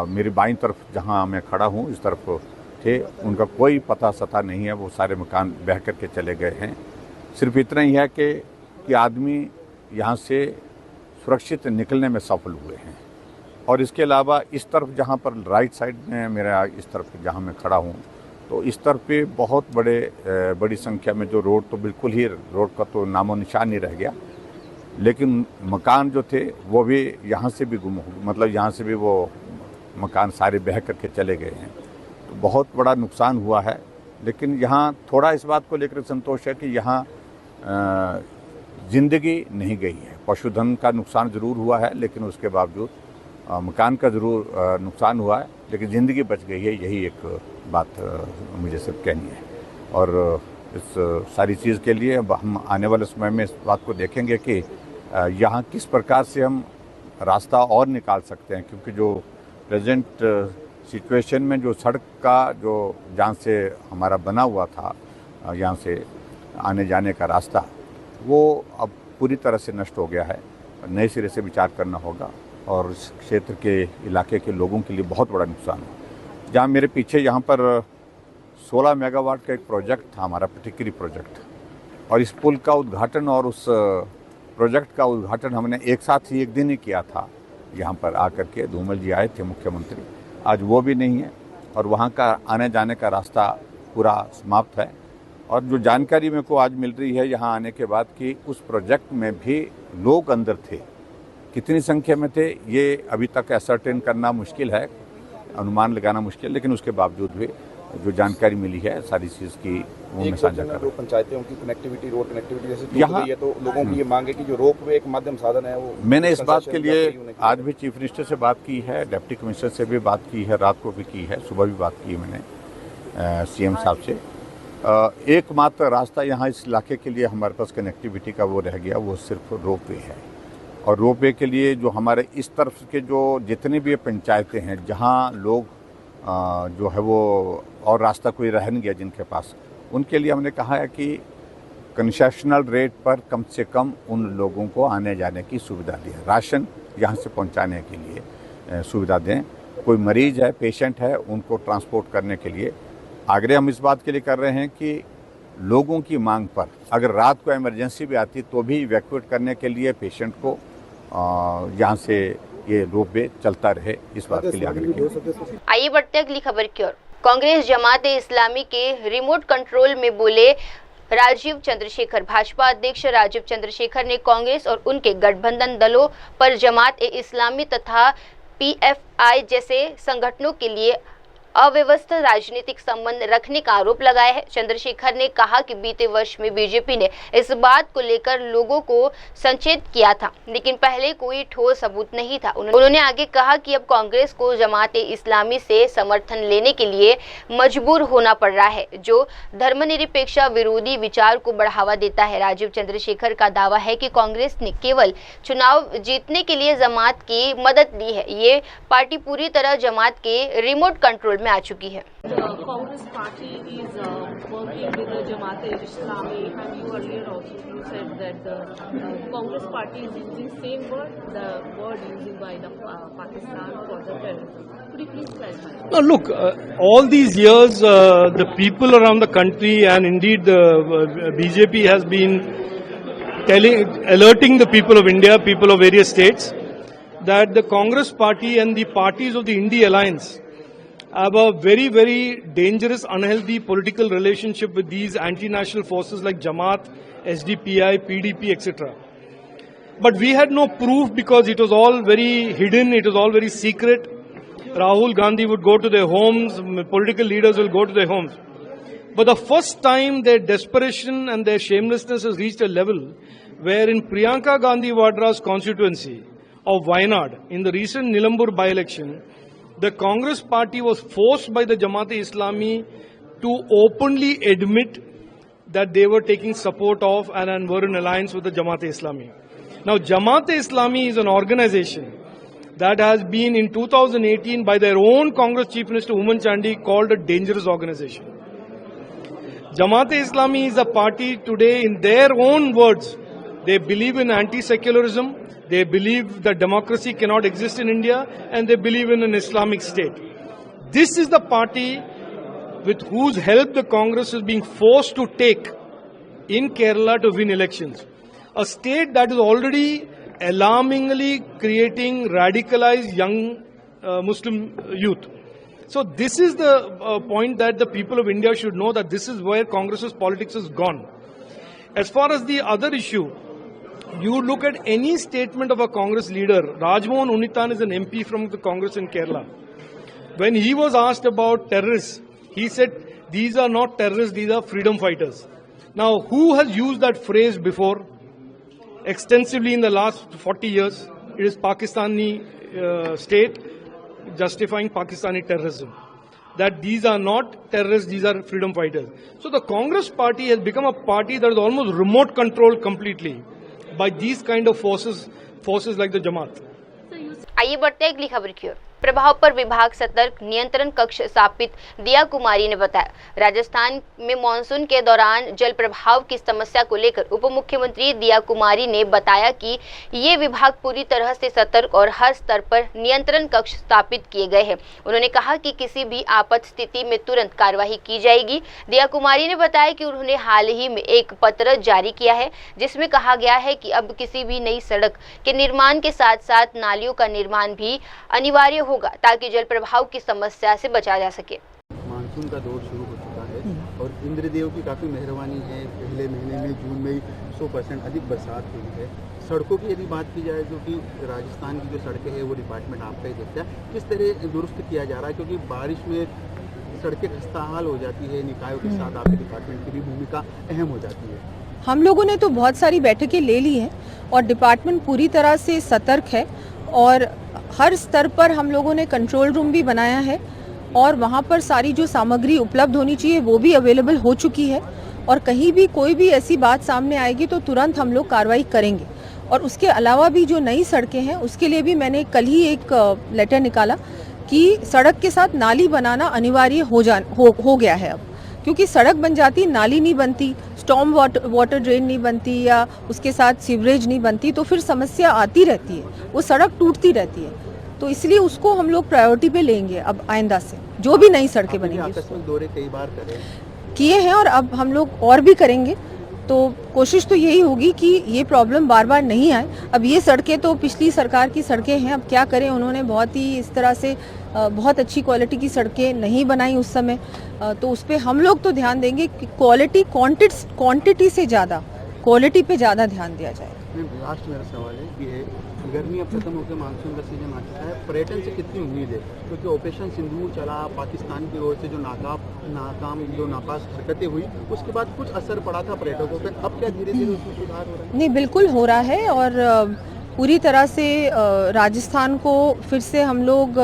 मेरी बाईं तरफ जहाँ मैं खड़ा हूँ इस तरफ थे, उनका कोई पता सता नहीं है। वो सारे मकान बह करके चले गए हैं। सिर्फ इतना ही है कि आदमी यहाँ से सुरक्षित निकलने में सफल हुए हैं। और इसके अलावा इस तरफ जहाँ पर राइट साइड में मेरा इस तरफ जहाँ मैं खड़ा हूँ, तो इस तरफ पे बहुत बड़ी संख्या में जो रोड, तो बिल्कुल ही रोड का तो नामो निशान नहीं रह गया, लेकिन मकान जो थे वो भी यहाँ से भी गुम हो, मतलब यहाँ से भी वो मकान सारे बह करके चले गए हैं। तो बहुत बड़ा नुकसान हुआ है। लेकिन यहाँ थोड़ा इस बात को लेकर संतोष है कि यहाँ ज़िंदगी नहीं गई है। पशुधन का नुकसान ज़रूर हुआ है, लेकिन उसके बावजूद मकान का ज़रूर नुकसान हुआ है, लेकिन ज़िंदगी बच गई है। यही एक बात मुझे सिर्फ कहनी है। और इस सारी चीज़ के लिए हम आने वाले समय में इस बात को देखेंगे कि यहाँ किस प्रकार से हम रास्ता और निकाल सकते हैं, क्योंकि जो प्रेजेंट सिचुएशन में जो सड़क का जो जहाँ से हमारा बना हुआ था, यहाँ से आने जाने का रास्ता, वो अब पूरी तरह से नष्ट हो गया है। नए सिरे से विचार करना होगा और इस क्षेत्र के इलाके के लोगों के लिए बहुत बड़ा नुकसान है। जहाँ मेरे पीछे यहाँ पर 16 मेगावाट का एक प्रोजेक्ट था, हमारा टिकरी प्रोजेक्ट, और इस पुल का उद्घाटन और उस प्रोजेक्ट का उद्घाटन हमने एक साथ ही एक दिन ही किया था। यहाँ पर आकर के धूमल जी आए थे मुख्यमंत्री, आज वो भी नहीं है और वहाँ का आने जाने का रास्ता पूरा समाप्त है। और जो जानकारी मेरे को आज मिल रही है यहाँ आने के बाद कि उस प्रोजेक्ट में भी लोग अंदर थे, कितनी संख्या में थे ये अभी तक असर्टेन करना मुश्किल है, अनुमान लगाना मुश्किल, लेकिन उसके बावजूद भी जो जानकारी मिली है सारी चीज़ की वो मैं साझा कर। जो पंचायतें उनकी कनेक्टिविटी, रोड कनेक्टिविटी जैसे यहाँ है, तो लोगों की ये मांग है कि जो रोपवे एक माध्यम साधन है वो। मैंने इस बात के लिए आज भी चीफ मिनिस्टर से बात की है, डिप्टी कमिश्नर से भी बात की है, रात को भी की है, सुबह भी बात की मैंने सीएम साहब से। एकमात्र रास्ता यहाँ इस इलाके के लिए हमारे पास कनेक्टिविटी का वो रह गया, वो सिर्फ रोपवे है। और रोपवे के लिए जो हमारे इस तरफ के जो जितनी भी पंचायतें हैं जहाँ लोग जो है वो और रास्ता कोई रह नहीं गया जिनके पास, उनके लिए हमने कहा है कि कंसेशनल रेट पर कम से कम उन लोगों को आने जाने की सुविधा दें, राशन यहाँ से पहुँचाने के लिए सुविधा दें। कोई मरीज है, पेशेंट है, उनको ट्रांसपोर्ट करने के लिए आग्रह हम इस बात के लिए कर रहे हैं कि लोगों की मांग पर अगर रात को इमरजेंसी भी आती तो भी इवैक्यूएट करने के लिए पेशेंट को यहाँ से ये रोपवे चलता रहे, इस बात के लिए आग्रह किया। आइए बढ़ते अगली खबर की ओर। कांग्रेस जमात इस्लामी के रिमोट कंट्रोल में बोले राजीव चंद्रशेखर। भाजपा अध्यक्ष राजीव चंद्रशेखर ने कांग्रेस और उनके गठबंधन दलों पर जमात इस्लामी तथा पीएफआई जैसे संगठनों के लिए अव्यवस्थित राजनीतिक संबंध रखने का आरोप लगाया है। चंद्रशेखर ने कहा कि बीते वर्ष में बीजेपी ने इस बात को लेकर लोगों को संचेत किया था, लेकिन पहले कोई ठोस सबूत नहीं था। उन्होंने आगे कहा कि अब कांग्रेस को जमात इस्लामी से समर्थन लेने के लिए मजबूर होना पड़ रहा है, जो धर्मनिरपेक्ष विरोधी विचार को बढ़ावा देता है। राजीव चंद्रशेखर का दावा है कि कांग्रेस ने केवल चुनाव जीतने के लिए जमात की मदद ली है। ये पार्टी पूरी तरह जमात के रिमोट कंट्रोल में आ चुकी है। Congress party is working with the Jamaat-e-Islami, and you earlier also you said that the Congress party is using same word, the word used by the Pakistan for the terrorism. Could you please clarify? No, look, all these years, the people around the country, and indeed the BJP has been alerting the people of India, people of various states, that the Congress party and the parties of the India alliance have a very, very dangerous, unhealthy political relationship with these anti-national forces like Jamaat, SDPI, PDP, etc. But we had no proof because it was all very hidden, it was all very secret. Rahul Gandhi would go to their homes, political leaders will go to their homes. But the first time their desperation and their shamelessness has reached a level where in Priyanka Gandhi Vadra's constituency of Wayanad, in the recent Nilambur by-election, the Congress party was forced by the Jamaat-e-Islami to openly admit that they were taking support of and were in alliance with the Jamaat-e-Islami. Now, Jamaat-e-Islami is an organization that has been in 2018 by their own Congress Chief Minister Umman Chandi called a dangerous organization. Jamaat-e-Islami is a party today, in their own words, they believe in anti-secularism, they believe that democracy cannot exist in India, and they believe in an Islamic state. This is the party with whose help the Congress is being forced to take in Kerala to win elections. A state that is already alarmingly creating radicalized young Muslim youth. So this is the point that the people of India should know, that this is where Congress's politics has gone. As far as the other issue, you look at any statement of a Congress leader. Rajmohan Unithan is an MP from the Congress in Kerala. When he was asked about terrorists, he said, these are not terrorists, these are freedom fighters. Now, who has used that phrase before? Extensively in the last 40 years, it is Pakistani state justifying Pakistani terrorism. That these are not terrorists, these are freedom fighters. So the Congress party has become a party that is almost remote controlled completely by these kind of forces like the Jamaat. आइए बढ़ते हैं अगली खबर की ओर। प्रभाव पर विभाग सतर्क, नियंत्रण कक्ष स्थापित, दिया कुमारी ने बताया। राजस्थान में मानसून के दौरान जल प्रभाव की समस्या को लेकर उप मुख्यमंत्री दिया कुमारी ने बताया कि ये विभाग पूरी तरह से सतर्क और हर स्तर पर नियंत्रण कक्ष स्थापित किए गए हैं। उन्होंने कहा कि किसी भी आपात स्थिति में तुरंत कार्यवाही की जाएगी। दिया कुमारी ने बताया कि उन्होंने हाल ही में एक पत्र जारी किया है, जिसमें कहा गया है कि अब किसी भी नई सड़क के निर्माण के साथ साथ नालियों का निर्माण भी अनिवार्य होगा, ताकि जल प्रभाव की समस्या से बचा जा सके। मानसून का दौर शुरू हो चुका है और इंद्रदेव की काफ़ी मेहरबानी है। पहले महीने में जून में 100% अधिक बरसात हुई है। सड़कों की यदि बात की जाए, जो कि राजस्थान की जो सड़कें हैं वो डिपार्टमेंट आपका ही देखता है, किस तरह दुरुस्त किया जा रहा है, क्योंकि बारिश में सड़कें खस्ताहाल हो जाती है। निकायों के साथ आपके डिपार्टमेंट की भी भूमिका अहम हो जाती है। हम लोगों ने तो बहुत सारी बैठकें ले ली हैं और डिपार्टमेंट पूरी तरह से सतर्क है और हर स्तर पर हम लोगों ने कंट्रोल रूम भी बनाया है और वहाँ पर सारी जो सामग्री उपलब्ध होनी चाहिए वो भी अवेलेबल हो चुकी है और कहीं भी कोई भी ऐसी बात सामने आएगी तो तुरंत हम लोग कार्रवाई करेंगे। और उसके अलावा भी जो नई सड़कें हैं उसके लिए भी मैंने कल ही एक लेटर निकाला कि सड़क के साथ नाली बनाना अनिवार्य हो गया है अब, क्योंकि सड़क बन जाती, नाली नहीं बनती, स्टॉर्म वाटर ड्रेन नहीं बनती या उसके साथ सीवरेज नहीं बनती, तो फिर समस्या आती रहती है, वो सड़क टूटती रहती है। तो इसलिए उसको हम लोग प्रायोरिटी पे लेंगे अब आइंदा से, जो भी नई सड़कें बनेंगी। आकस्मिक दौरे कई बार किए हैं और अब हम लोग और भी करेंगे। तो कोशिश तो यही होगी कि ये प्रॉब्लम बार बार नहीं आए। अब ये सड़कें तो पिछली सरकार की सड़कें हैं, अब क्या करें, उन्होंने बहुत ही इस तरह से बहुत अच्छी क्वालिटी की सड़कें नहीं बनाई उस समय, तो उस पर हम लोग तो ध्यान देंगे कि क्वालिटी क्वांटिटी से ज़्यादा क्वालिटी पे ज़्यादा ध्यान दिया जाए। लास्ट मेरा सवाल है कि गर्मी अब खत्म होकर मानसून का सीजन आ चुका है, पर्यटन से कितनी उम्मीद है? क्योंकि ऑपरेशन सिंदूर चला, पाकिस्तान की ओर से जो नापाक हरकतें हुई, उसके बाद कुछ असर पड़ा था पर्यटकों पर, अब क्या धीरे धीरे उसमें सुधार हो रहा है? नहीं, बिल्कुल हो रहा है और पूरी तरह से राजस्थान को फिर से हम लोग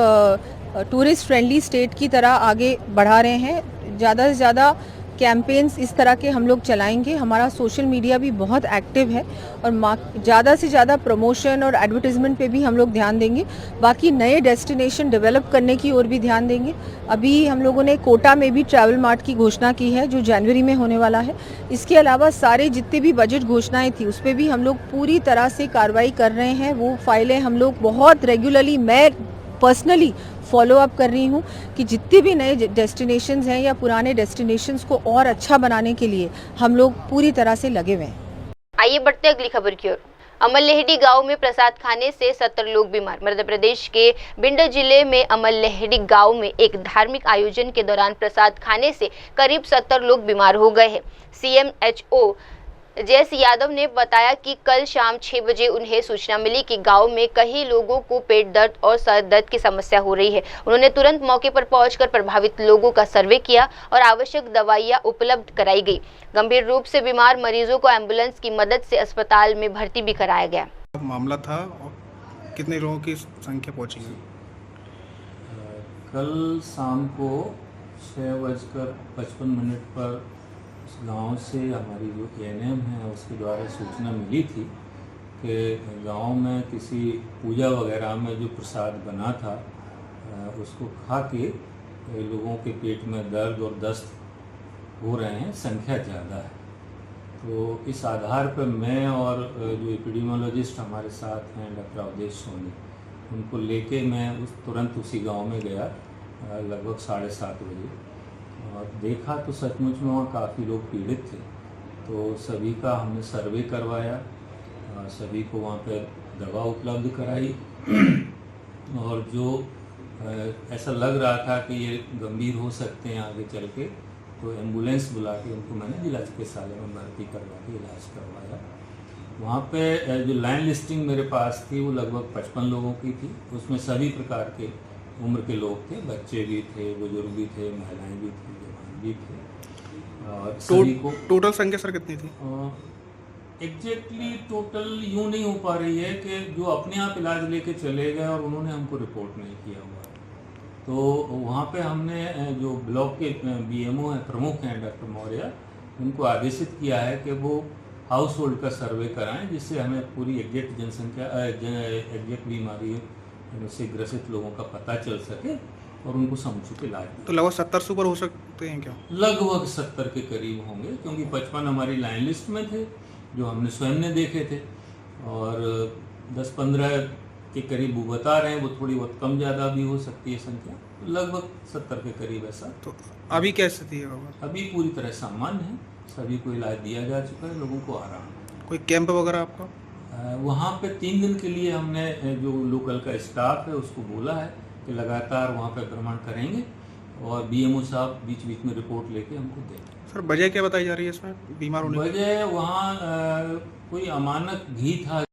टूरिस्ट फ्रेंडली स्टेट की तरह आगे बढ़ा रहे हैं। ज़्यादा से ज़्यादा कैंपेन्स इस तरह के हम लोग चलाएंगे। हमारा सोशल मीडिया भी बहुत एक्टिव है और ज़्यादा से ज़्यादा प्रमोशन और एडवर्टीजमेंट पे भी हम लोग ध्यान देंगे। बाकी नए डेस्टिनेशन डेवलप करने की ओर भी ध्यान देंगे। अभी हम लोगों ने कोटा में भी ट्रैवल मार्ट की घोषणा की है जो जनवरी में होने वाला है। इसके अलावा सारे जितने भी बजट घोषणाएँ थी उस पर भी हम लोग पूरी तरह से कार्रवाई कर रहे हैं। वो फाइलें हम लोग बहुत रेगुलरली, मैं पर्सनली फॉलो अप कर रही हूँ कि जितने भी नए डेस्टिनेशंस हैं या पुराने डेस्टिनेशंस को और अच्छा बनाने के लिए हम लोग पूरी तरह से लगे हुए हैं। आइए बढ़ते अगली खबर की ओर। अमलहेड़ी गांव में प्रसाद खाने से 70 लोग बीमार। मध्य प्रदेश के भिंड जिले में अमलहेड़ी गांव में एक धार्मिक आयोजन के दौरान प्रसाद खाने से करीब 70 लोग बीमार हो गए हैं। CMHO जयस यादव ने बताया कि कल शाम 6 बजे उन्हें सूचना मिली कि गांव में कई लोगों को पेट दर्द और सर दर्द की समस्या हो रही है। उन्होंने तुरंत मौके पर पहुंचकर प्रभावित लोगों का सर्वे किया और आवश्यक दवाइयां उपलब्ध कराई गई। गंभीर रूप से बीमार मरीजों को एम्बुलेंस की मदद से अस्पताल में भर्ती भी कराया गया। मामला था और कितने लोगों की संख्या पहुंची? कल शाम को 6:55 पर गांव से हमारी जो ANM है उसके द्वारा सूचना मिली थी कि गांव में किसी पूजा वगैरह में जो प्रसाद बना था उसको खा के लोगों के पेट में दर्द और दस्त हो रहे हैं, संख्या ज़्यादा है। तो इस आधार पर मैं और जो एपिडेमियोलॉजिस्ट हमारे साथ हैं डॉक्टर अवधेश सोनी, उनको लेके मैं तुरंत उसी गांव में गया लगभग 7:30 बजे और देखा तो सचमुच में वहाँ काफ़ी लोग पीड़ित थे। तो सभी का हमने सर्वे करवाया, सभी को वहाँ पर दवा उपलब्ध कराई और जो ऐसा लग रहा था कि ये गंभीर हो सकते हैं आगे चल के, तो एम्बुलेंस बुला के उनको मैंने जिला चिकित्सालय में भर्ती करवा के इलाज करवाया। वहाँ पे जो लाइन लिस्टिंग मेरे पास थी वो लगभग 55 लोगों की थी। उसमें सभी प्रकार के उम्र के लोग थे, बच्चे भी थे, बुजुर्ग भी थे, महिलाएं भी थी, जवान भी थे और सभी को। टोटल संख्या सर कितनी थी? एग्जैक्टली टोटल यूँ नहीं हो पा रही है कि जो अपने आप इलाज लेके चले गए और उन्होंने हमको रिपोर्ट नहीं किया हुआ। तो वहाँ पे हमने जो ब्लॉक के BMO हैं, प्रमुख हैं डॉक्टर मौर्य, उनको आदेशित किया है कि वो हाउस होल्ड का सर्वे कराएं जिससे हमें पूरी एग्जैक्ट जनसंख्या एग्जैक्ट बीमारी से ग्रसित लोगों का पता चल सके और उनको समुचित इलाज। तो लगभग 70 से ऊपर हो सकते हैं क्या? लगभग 70 के करीब होंगे क्योंकि 55 हमारी लाइन लिस्ट में थे जो हमने स्वयं ने देखे थे और 10-15 के करीब वो बता रहे हैं, वो थोड़ी बहुत कम ज़्यादा भी हो सकती है संख्या, लगभग 70 के करीब ऐसा। तो अभी क्या स्थिति है? अभी पूरी तरह सामान्य है, सभी को इलाज दिया जा चुका है, लोगों को आराम है। कोई कैंप वगैरह आपका? वहाँ पे 3 दिन के लिए हमने जो लोकल का स्टाफ है उसको बोला है कि लगातार वहाँ पे भ्रमण करेंगे और BMO साहब बीच बीच में रिपोर्ट लेके हमको देंगे। सर वजह क्या बताई जा रही है इसमें बीमार होने की? वजह वहाँ कोई अमानक घी था।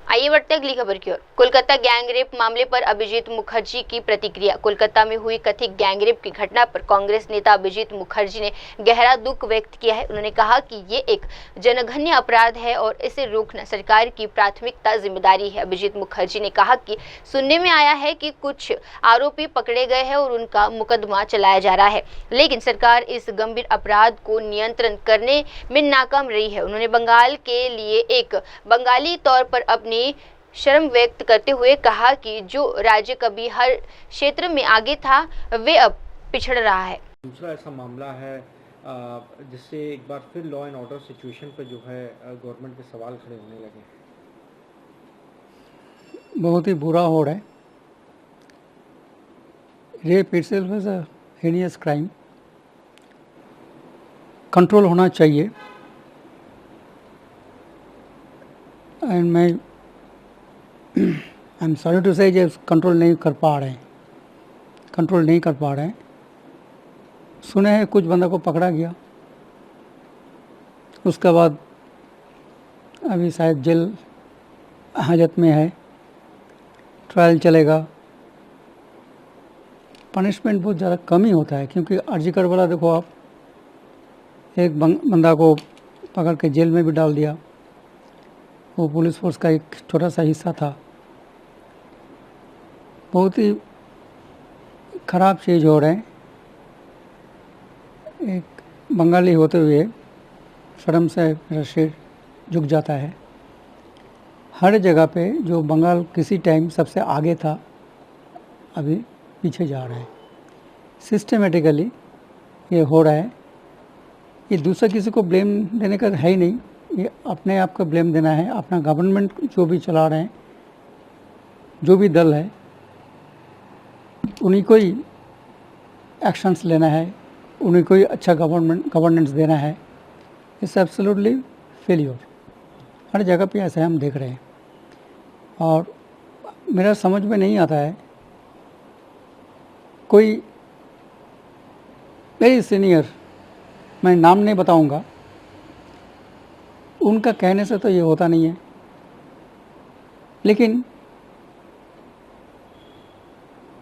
आइए बढ़ते अगली खबर की ओर। कोलकाता गैंगरेप मामले पर अभिजीत मुखर्जी की प्रतिक्रिया। कोलकाता में हुई कथित गैंगरेप की घटना पर कांग्रेस नेता अभिजीत मुखर्जी ने गहरा दुख व्यक्त किया है। उन्होंने कहा कि ये एक जनघन्य अपराध है और इसे रोकना सरकार की प्राथमिकता जिम्मेदारी है। अभिजीत मुखर्जी ने कहा कि सुनने में आया है कि कुछ आरोपी पकड़े गए हैं और उनका मुकदमा चलाया जा रहा है, लेकिन सरकार इस गंभीर अपराध को नियंत्रण करने में नाकाम रही है। उन्होंने बंगाल के लिए एक बंगाली तौर पर अपनी शर्म व्यक्त करते हुए कहा कि जो राज्य कभी हर क्षेत्र में आगे था वे अब पिछड़ रहा है। दूसरा ऐसा मामला है जिससे एक बार फिर लॉ एंड ऑर्डर सिचुएशन पर जो है गवर्नमेंट के सवाल खड़े होने लगे। बहुत ही बुरा हो रहा है। Rape itself is a heinous crime. Control होना चाहिए एंड मैं आई एम सॉरी टू से जो कंट्रोल नहीं कर पा रहे हैं। सुने हैं कुछ बंदा को पकड़ा गया, उसके बाद अभी शायद जेल हाजत में है, ट्रायल चलेगा। पनिशमेंट बहुत ज़्यादा कम ही होता है, क्योंकि अर्जीकर वाला देखो आप, एक बंदा को पकड़ के जेल में भी डाल दिया, वो पुलिस फोर्स का एक छोटा सा हिस्सा था। बहुत ही ख़राब चीज़ हो रहे हैं। एक बंगाली होते हुए शर्म से मेरा सिर झुक जाता है। हर जगह पे जो बंगाल किसी टाइम सबसे आगे था, अभी पीछे जा रहा है। सिस्टमेटिकली ये हो रहा है। ये दूसरा किसी को ब्लेम देने का है ही नहीं, ये अपने आप को ब्लेम देना है। अपना गवर्नमेंट जो भी चला रहे हैं, जो भी दल है, उन्हीं को ही एक्शंस लेना है, उन्हीं को ही अच्छा गवर्नेंस देना है। It's absolutely failure. हर जगह पे ऐसा हम देख रहे हैं। और मेरा समझ में नहीं आता है, कोई वेरी सीनियर, मैं नाम नहीं बताऊंगा, उनका कहने से तो ये होता नहीं है, लेकिन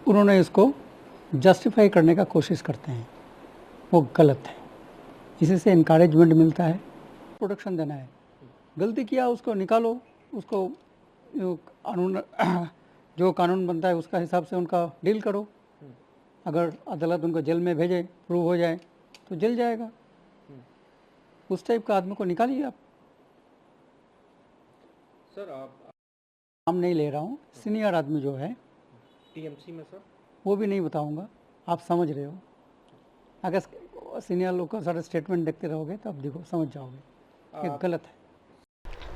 उन्होंने इसको जस्टिफाई करने का कोशिश करते हैं। वो गलत है। इसी से इनकरेजमेंट मिलता है। प्रोटेक्शन देना है। गलती किया उसको निकालो, उसको जो कानून बनता है उसका हिसाब से उनका डील करो। अगर अदालत उनको जेल में भेजे, प्रूव हो जाए तो जेल जाएगा। उस टाइप का आदमी को निकालिए आप। सर आप नाम नहीं ले रहा हूँ, सीनियर आदमी जो है टीएमसी में सर, वो भी नहीं बताऊंगा, आप समझ रहे हो। अगर सीनियर लोग का सारे स्टेटमेंट देखते रहोगे तो आप देखो समझ जाओगे ये गलत है।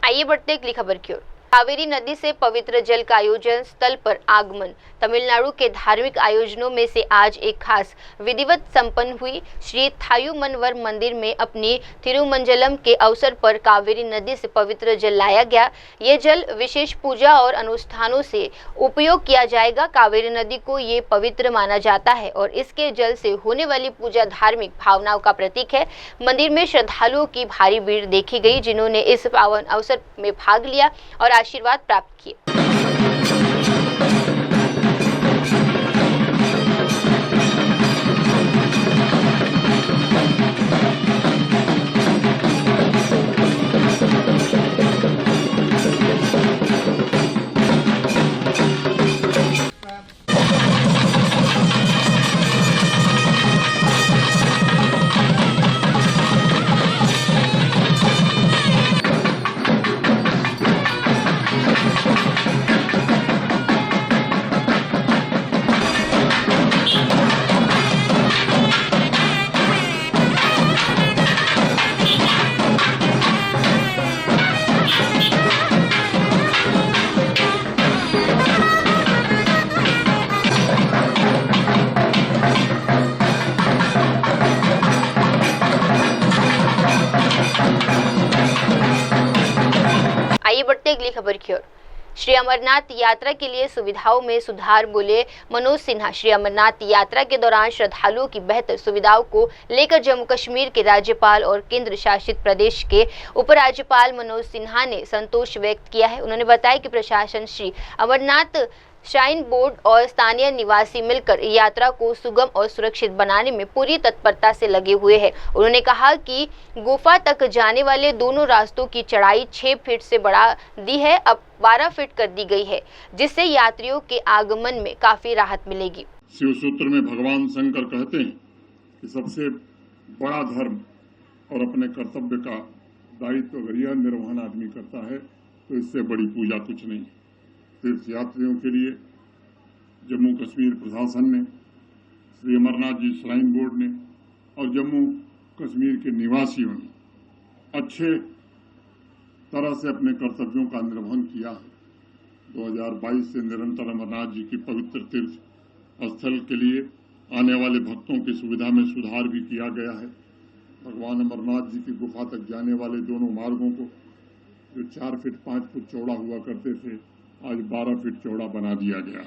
आइए बढ़ते अगली खबर की ओर। कावेरी नदी से पवित्र जल का आयोजन स्थल पर आगमन। तमिलनाडु के धार्मिक आयोजनों में से आज एक खास विधिवत संपन्न हुई। श्री थायुमनवर मंदिर में अपनी तिरुमंजलम के अवसर पर कावेरी नदी से पवित्र जल लाया गया। ये जल विशेष पूजा और अनुष्ठानों से उपयोग किया जाएगा। कावेरी नदी को ये पवित्र माना जाता है और इसके जल से होने वाली पूजा धार्मिक भावनाओं का प्रतीक है। मंदिर में श्रद्धालुओं की भारी भीड़ देखी गई, जिन्होंने इस पावन अवसर में भाग लिया और आशीर्वाद प्राप्त किए। अगली खबर की ओर। श्री अमरनाथ यात्रा के लिए सुविधाओं में सुधार, बोले मनोज सिन्हा। श्री अमरनाथ यात्रा के दौरान श्रद्धालुओं की बेहतर सुविधाओं को लेकर जम्मू कश्मीर के राज्यपाल और केंद्र शासित प्रदेश के उपराज्यपाल मनोज सिन्हा ने संतोष व्यक्त किया है। उन्होंने बताया कि प्रशासन श्री अमरनाथ श्राइन बोर्ड और स्थानीय निवासी मिलकर यात्रा को सुगम और सुरक्षित बनाने में पूरी तत्परता से लगे हुए हैं। उन्होंने कहा कि गुफा तक जाने वाले दोनों रास्तों की चढ़ाई 6 फीट से बढ़ा दी है, अब 12 फीट कर दी गई है, जिससे यात्रियों के आगमन में काफी राहत मिलेगी। शिव सूत्र में भगवान शंकर कहते हैं कि सबसे बड़ा धर्म और अपने कर्तव्य का दायित्व अगर यह निर्वहन आदमी करता है तो इससे बड़ी पूजा कुछ नहीं। तीर्थ यात्रियों के लिए जम्मू कश्मीर प्रशासन ने, श्री अमरनाथ जी श्राइन बोर्ड ने और जम्मू कश्मीर के निवासियों ने अच्छे तरह से अपने कर्तव्यों का निर्वहन किया है। 2022 से निरंतर अमरनाथ जी की पवित्र तीर्थ स्थल के लिए आने वाले भक्तों की सुविधा में सुधार भी किया गया है। भगवान अमरनाथ जी की गुफा तक जाने वाले दोनों मार्गों को जो 4 फीट 5 फुट चौड़ा हुआ करते थे, आज 12 फीट चौड़ा बना दिया गया।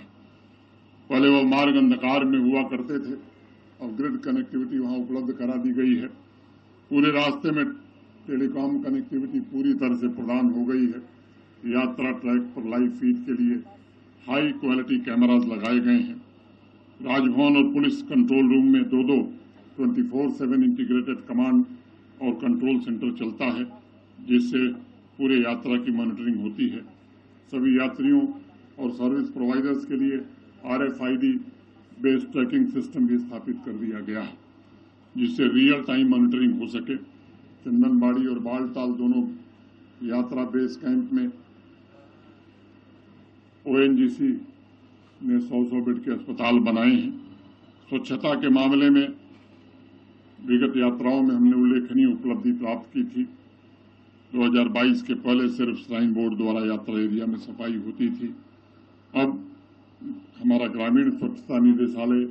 पहले वो मार्ग अंधकार में हुआ करते थे और ग्रिड कनेक्टिविटी वहां उपलब्ध करा दी गई है। पूरे रास्ते में टेलीकॉम कनेक्टिविटी पूरी तरह से प्रदान हो गई है। यात्रा ट्रैक पर लाइव फीड के लिए हाई क्वालिटी कैमराज लगाए गए हैं। राजभवन और पुलिस कंट्रोल रूम में दो 24/7 इंटीग्रेटेड कमांड और कंट्रोल सेंटर चलता है, जिससे पूरे यात्रा की मॉनिटरिंग होती है। सभी यात्रियों और सर्विस प्रोवाइडर्स के लिए RFID बेस्ड ट्रैकिंग सिस्टम भी स्थापित कर दिया गया है, जिससे रियल टाइम मॉनिटरिंग हो सके। चंदनबाड़ी और बालताल दोनों यात्रा बेस कैंप में ONGC ने 100 बेड के अस्पताल बनाए हैं। स्वच्छता के मामले में विगत यात्राओं में हमने उल्लेखनीय उपलब्धि प्राप्त की थी। 2022 के पहले सिर्फ श्राइन बोर्ड द्वारा यात्रा एरिया में सफाई होती थी। अब हमारा ग्रामीण स्वच्छता निदेशालय,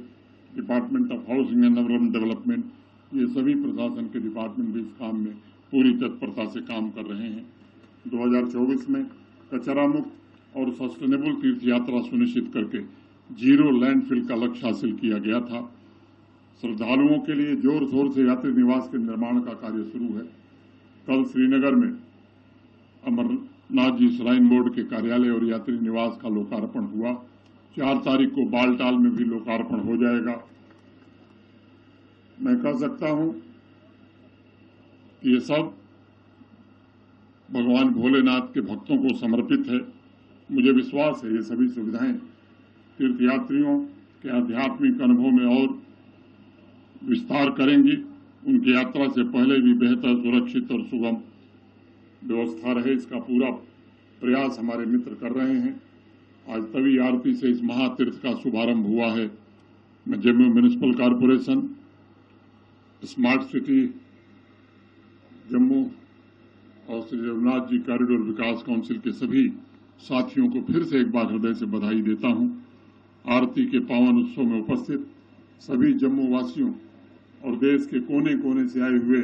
department of housing and urban development, ये सभी प्रशासन के डिपार्टमेंट भी इस काम में पूरी तत्परता से काम कर रहे हैं। 2024 में कचरा मुक्त और सस्टेनेबल तीर्थ यात्रा सुनिश्चित करके 0 लैंडफिल का लक्ष्य हासिल किया गया था। श्रद्धालुओं के लिए जोर शोर से यात्री निवास के निर्माण का कार्य शुरू है। कल श्रीनगर में अमरनाथ जी श्राइन बोर्ड के कार्यालय और यात्री निवास का लोकार्पण हुआ। 4 तारीख को बालटाल में भी लोकार्पण हो जाएगा। मैं कह सकता हूं कि ये सब भगवान भोलेनाथ के भक्तों को समर्पित है। मुझे विश्वास है ये सभी सुविधाएं तीर्थयात्रियों के आध्यात्मिक अनुभव में और विस्तार करेंगी। उनकी यात्रा से पहले भी बेहतर, सुरक्षित और सुगम व्यवस्था रहे, इसका पूरा प्रयास हमारे मित्र कर रहे हैं। आज तवी आरती से इस महातीर्थ का शुभारंभ हुआ है। मैं Jammu municipal corporation, smart city Jammu और श्री रघुनाथ जी कॉरिडोर विकास काउंसिल के सभी साथियों को फिर से एक बार हृदय से बधाई देता हूं। आरती के पावन उत्सव में उपस्थित सभी जम्मू वासियों और देश के कोने कोने से आए हुए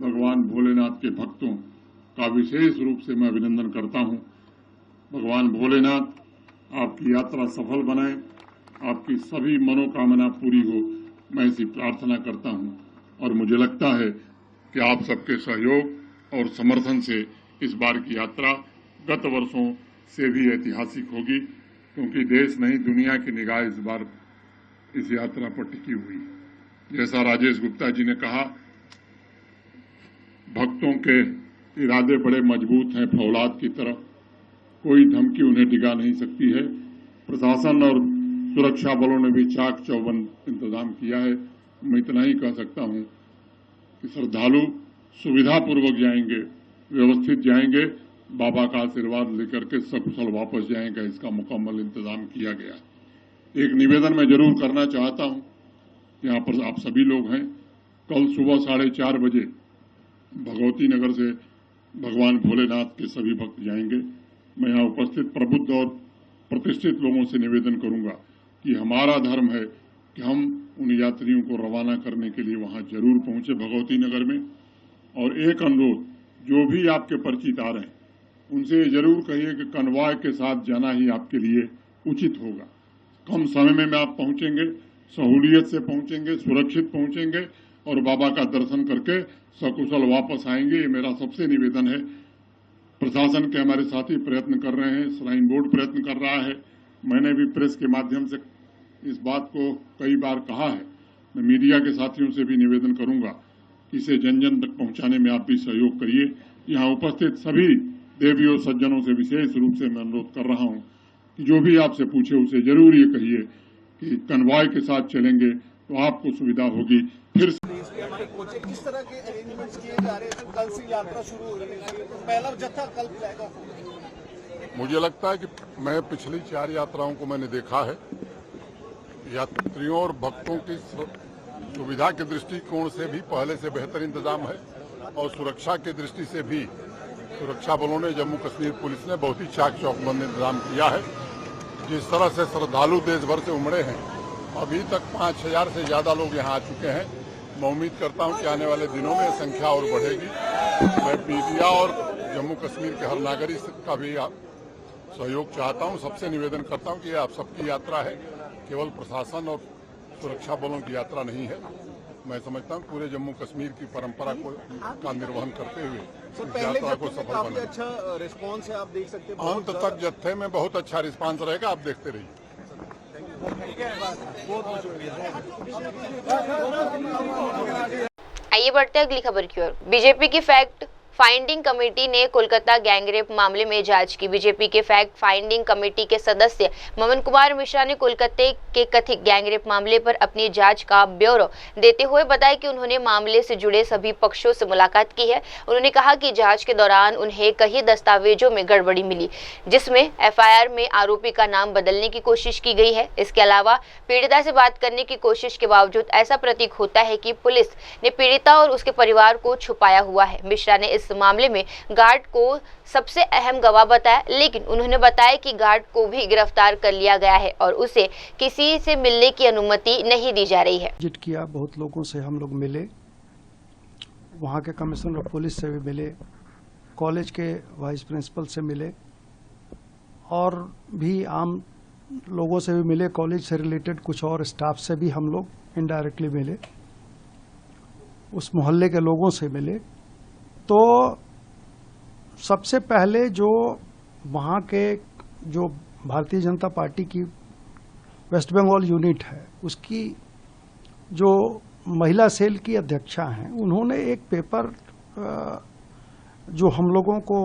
भगवान भोलेनाथ के भक्तों का विशेष रूप से मैं अभिनंदन करता हूं। भगवान भोलेनाथ आपकी यात्रा सफल बनाए, आपकी सभी मनोकामना पूरी हो, मैं इसी प्रार्थना करता हूं। और मुझे लगता है कि आप सबके सहयोग और समर्थन से इस बार की यात्रा गत वर्षों से भी ऐतिहासिक होगी, क्योंकि देश नहीं दुनिया की निगाह इस बार इस यात्रा पर टिकी हुई है। जैसा राजेश गुप्ता जी ने कहा, भक्तों के इरादे बड़े मजबूत हैं फौलाद की तरह, कोई धमकी उन्हें डिगा नहीं सकती है। प्रशासन और सुरक्षा बलों ने भी चाक चौबंद इंतजाम किया है। मैं इतना ही कह सकता हूं कि श्रद्धालु सुविधापूर्वक जाएंगे, व्यवस्थित जाएंगे, बाबा का आशीर्वाद लेकर के सकुशल वापस जाएंगे, इसका मुकम्मल इंतजाम किया गया है। एक निवेदन मैं जरूर करना चाहता हूं, यहाँ पर आप सभी लोग हैं। कल सुबह 4:30 बजे भगवती नगर से भगवान भोलेनाथ के सभी भक्त जाएंगे। मैं यहाँ उपस्थित प्रबुद्ध और प्रतिष्ठित लोगों से निवेदन करूंगा कि हमारा धर्म है कि हम उन यात्रियों को रवाना करने के लिए वहां जरूर पहुंचे भगवती नगर में। और एक अनुरोध, जो भी आपके परिचित आ रहे हैं उनसे जरूर कहिए कि कन्वॉय के साथ जाना ही आपके लिए उचित होगा। कम समय में आप पहुंचेंगे, सहूलियत से पहुंचेंगे, सुरक्षित पहुंचेंगे और बाबा का दर्शन करके सकुशल वापस आएंगे। ये मेरा सबसे निवेदन है। प्रशासन के हमारे साथी प्रयत्न कर रहे हैं, श्राइन बोर्ड प्रयत्न कर रहा है। मैंने भी प्रेस के माध्यम से इस बात को कई बार कहा है। मैं मीडिया के साथियों से भी निवेदन करूंगा कि इसे जन जन तक पहुंचाने में आप भी सहयोग करिए। यहाँ उपस्थित सभी देवियों सज्जनों से विशेष रूप से मैं अनुरोध कर रहा हूं कि जो भी आपसे पूछे उसे जरूर ये कहिए कि कन्वॉय के साथ चलेंगे तो आपको सुविधा होगी। फिर किस तरह के अरेंजमेंट्स किए जा रहे हैं? कल से यात्रा शुरू हो रही है, पहला जत्था कल जाएगा। मुझे लगता है कि मैं पिछली 4 यात्राओं को मैंने देखा है। यात्रियों और भक्तों की सुविधा के दृष्टिकोण से भी पहले से बेहतर इंतजाम है और सुरक्षा की दृष्टि से भी सुरक्षा बलों ने, जम्मू कश्मीर पुलिस ने बहुत ही चाक चौकबंद इंतजाम किया है। जिस तरह से श्रद्धालु देश भर से उमड़े हैं, अभी तक 5000 से ज्यादा लोग यहाँ आ चुके हैं। मैं उम्मीद करता हूँ कि आने वाले दिनों में संख्या और बढ़ेगी। मैं मीडिया और जम्मू कश्मीर के हर नागरिक का भी सहयोग चाहता हूँ। सबसे निवेदन करता हूँ कि आप सबकी यात्रा है, केवल प्रशासन और सुरक्षा बलों की यात्रा नहीं है। मैं समझता हूँ पूरे जम्मू कश्मीर की परंपरा का निर्वहन करते हुए यात्रा को सफल काफी बनाए। अच्छा रिस्पॉन्स है, आप देख सकते हैं। अंत तक जत्थे में बहुत अच्छा रिस्पांस रहेगा, आप देखते रहिए। आइए बढ़ते हैं अगली खबर की ओर। बीजेपी की फैक्ट फाइंडिंग कमेटी ने कोलकाता गैंगरेप मामले में जांच की। बीजेपी के फैक्ट फाइंडिंग कमेटी के सदस्य ममन कुमार मिश्रा ने कोलकाता के कथित गैंगरेप मामले पर अपनी जांच का ब्यौरा देते हुए बताया कि उन्होंने मामले से जुड़े सभी पक्षों से मुलाकात की है। उन्होंने कहा कि जांच के दौरान उन्हें कई दस्तावेजों में गड़बड़ी मिली, जिसमें एफआईआर में आरोपी का नाम बदलने की कोशिश की गई है। इसके अलावा पीड़िता से बात करने की कोशिश के बावजूद ऐसा प्रतीक होता है कि पुलिस ने पीड़िता और उसके परिवार को छुपाया हुआ है। मिश्रा ने इस मामले में गार्ड को सबसे अहम गवाह बताया, लेकिन उन्होंने बताया कि गार्ड को भी गिरफ्तार कर लिया गया है और उसे किसी से मिलने की अनुमति नहीं दी जा रही है। विजिट किया, बहुत लोगों से हम लोग मिले, वहाँ के कमिश्नर ऑफ पुलिस से भी मिले, कॉलेज के वाइस प्रिंसिपल से मिले और भी आम लोगों से भी मिले। कॉलेज से रिलेटेड कुछ और स्टाफ से भी हम लोग इनडायरेक्टली मिले, उस मोहल्ले के लोगों से मिले। तो सबसे पहले जो वहाँ के जो भारतीय जनता पार्टी की वेस्ट बंगाल यूनिट है, उसकी जो महिला सेल की अध्यक्षा हैं, उन्होंने एक पेपर जो हम लोगों को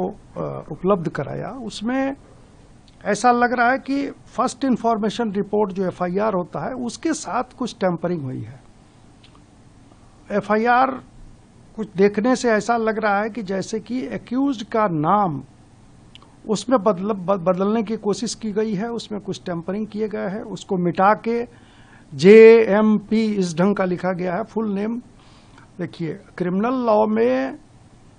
उपलब्ध कराया, उसमें ऐसा लग रहा है कि फर्स्ट इंफॉर्मेशन रिपोर्ट जो एफआईआर होता है उसके साथ कुछ टेम्परिंग हुई है। एफआईआर कुछ देखने से ऐसा लग रहा है कि जैसे कि एक्यूज्ड का नाम उसमें बदलने की कोशिश की गई है, उसमें कुछ टेम्परिंग किए गए हैं, उसको मिटा के JMP इस ढंग का लिखा गया है फुल नेम। देखिए, क्रिमिनल लॉ में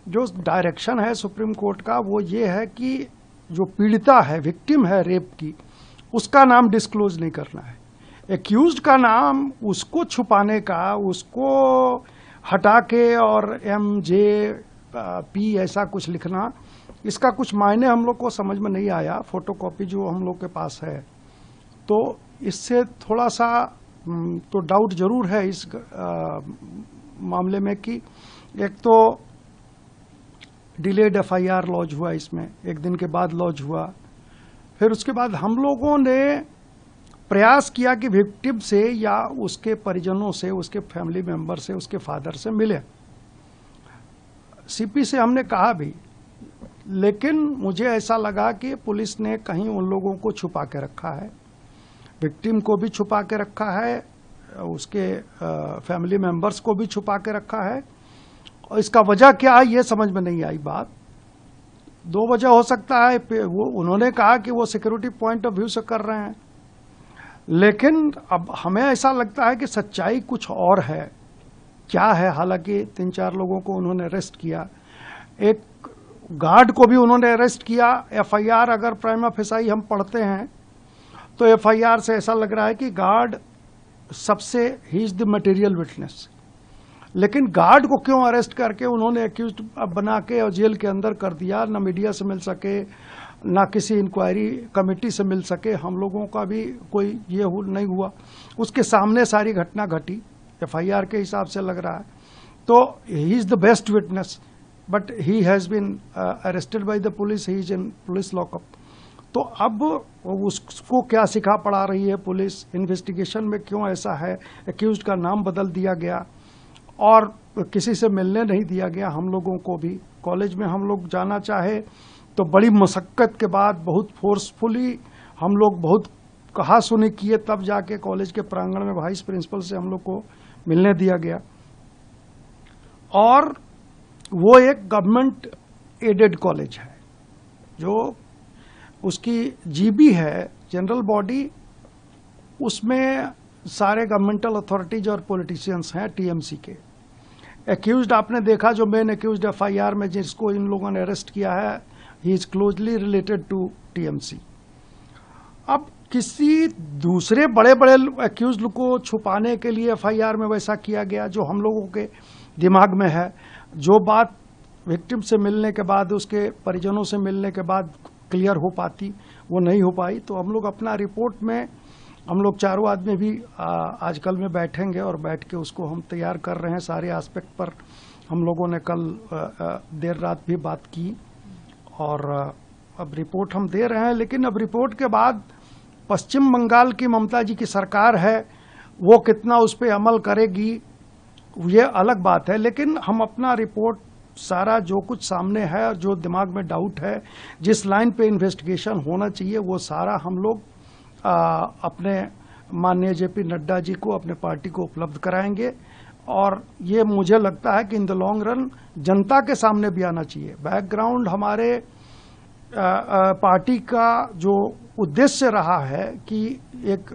जो डायरेक्शन है सुप्रीम कोर्ट का वो ये है कि जो पीड़िता है, विक्टिम है रेप की, उसका नाम डिस्क्लोज नहीं करना है। एक्यूज्ड का नाम उसको छुपाने का, उसको हटा के और MJP ऐसा कुछ लिखना, इसका कुछ मायने हम लोग को समझ में नहीं आया। फोटोकॉपी जो हम लोग के पास है, तो इससे थोड़ा सा तो डाउट जरूर है इस मामले में कि एक तो डिलेड एफआईआर लॉन्च हुआ, इसमें एक दिन के बाद लॉन्च हुआ। फिर उसके बाद हम लोगों ने प्रयास किया कि विक्टिम से या उसके परिजनों से, उसके फैमिली मेंबर से, उसके फादर से मिले। सीपी से हमने कहा भी, लेकिन मुझे ऐसा लगा कि पुलिस ने कहीं उन लोगों को छुपा के रखा है, विक्टिम को भी छुपा के रखा है, उसके फैमिली मेंबर्स को भी छुपा के रखा है। और इसका वजह क्या है ये समझ में नहीं आई बात। दो वजह हो सकता है, वो उन्होंने कहा कि वो सिक्योरिटी पॉइंट ऑफ व्यू से कर रहे हैं, लेकिन अब हमें ऐसा लगता है कि सच्चाई कुछ और है। क्या है, हालांकि 3-4 लोगों को उन्होंने अरेस्ट किया, एक गार्ड को भी उन्होंने अरेस्ट किया। एफआईआर अगर प्राइमा फेसाई हम पढ़ते हैं तो एफआईआर से ऐसा लग रहा है कि गार्ड सबसे ही इज द मटेरियल विटनेस, लेकिन गार्ड को क्यों अरेस्ट करके उन्होंने एक्यूज्ड बना के और जेल के अंदर कर दिया, ना मीडिया से मिल सके, ना किसी इंक्वायरी कमेटी से मिल सके, हम लोगों का भी कोई ये नहीं हुआ। उसके सामने सारी घटना घटी, एफआईआर के हिसाब से लग रहा है। तो he is the best witness, but he has been arrested by the police, he is in police lockup. तो अब उसको क्या सिखा पढ़ा रही है पुलिस, इन्वेस्टिगेशन में क्यों ऐसा है, एक्यूज्ड का नाम बदल दिया गया और किसी से मिलने नहीं दिया गया हम लोगों को भी। कॉलेज में हम लोग जाना चाहे तो बड़ी मशक्कत के बाद, बहुत फोर्सफुली हम लोग बहुत कहा सुनी किए, तब जाके कॉलेज के प्रांगण में वाइस प्रिंसिपल से हम लोग को मिलने दिया गया। और वो एक गवर्नमेंट एडेड कॉलेज है, जो उसकी जीबी है, जनरल बॉडी, उसमें सारे गवर्नमेंटल अथॉरिटीज और पॉलिटिशियंस हैं टीएमसी के। एक्यूज्ड आपने देखा, जो मेन एक्यूज्ड एफआईआर में जिसको इन लोगों ने अरेस्ट किया है, he is closely related to TMC. अब किसी दूसरे बड़े बड़े एक्यूज्ड को छुपाने के लिए एफआईआर में वैसा किया गया जो हम लोगों के दिमाग में है। जो बात विक्टिम से मिलने के बाद, उसके परिजनों से मिलने के बाद क्लियर हो पाती, वो नहीं हो पाई। तो हम लोग अपना रिपोर्ट में, हम लोग चारों आदमी भी आजकल में बैठेंगे और बैठ के उसको हम तैयार कर रहे हैं। सारे एस्पेक्ट पर हम लोगों ने कल देर रात भी बात की और अब रिपोर्ट हम दे रहे हैं, लेकिन अब रिपोर्ट के बाद पश्चिम बंगाल की ममता जी की सरकार है, वो कितना उस पर अमल करेगी ये अलग बात है। लेकिन हम अपना रिपोर्ट सारा जो कुछ सामने है और जो दिमाग में डाउट है, जिस लाइन पे इन्वेस्टिगेशन होना चाहिए, वो सारा हम लोग अपने माननीय जेपी नड्डा जी को, अपने पार्टी को उपलब्ध कराएंगे। और ये मुझे लगता है कि इन द लॉन्ग रन जनता के सामने भी आना चाहिए। बैकग्राउंड हमारे पार्टी का जो उद्देश्य रहा है कि एक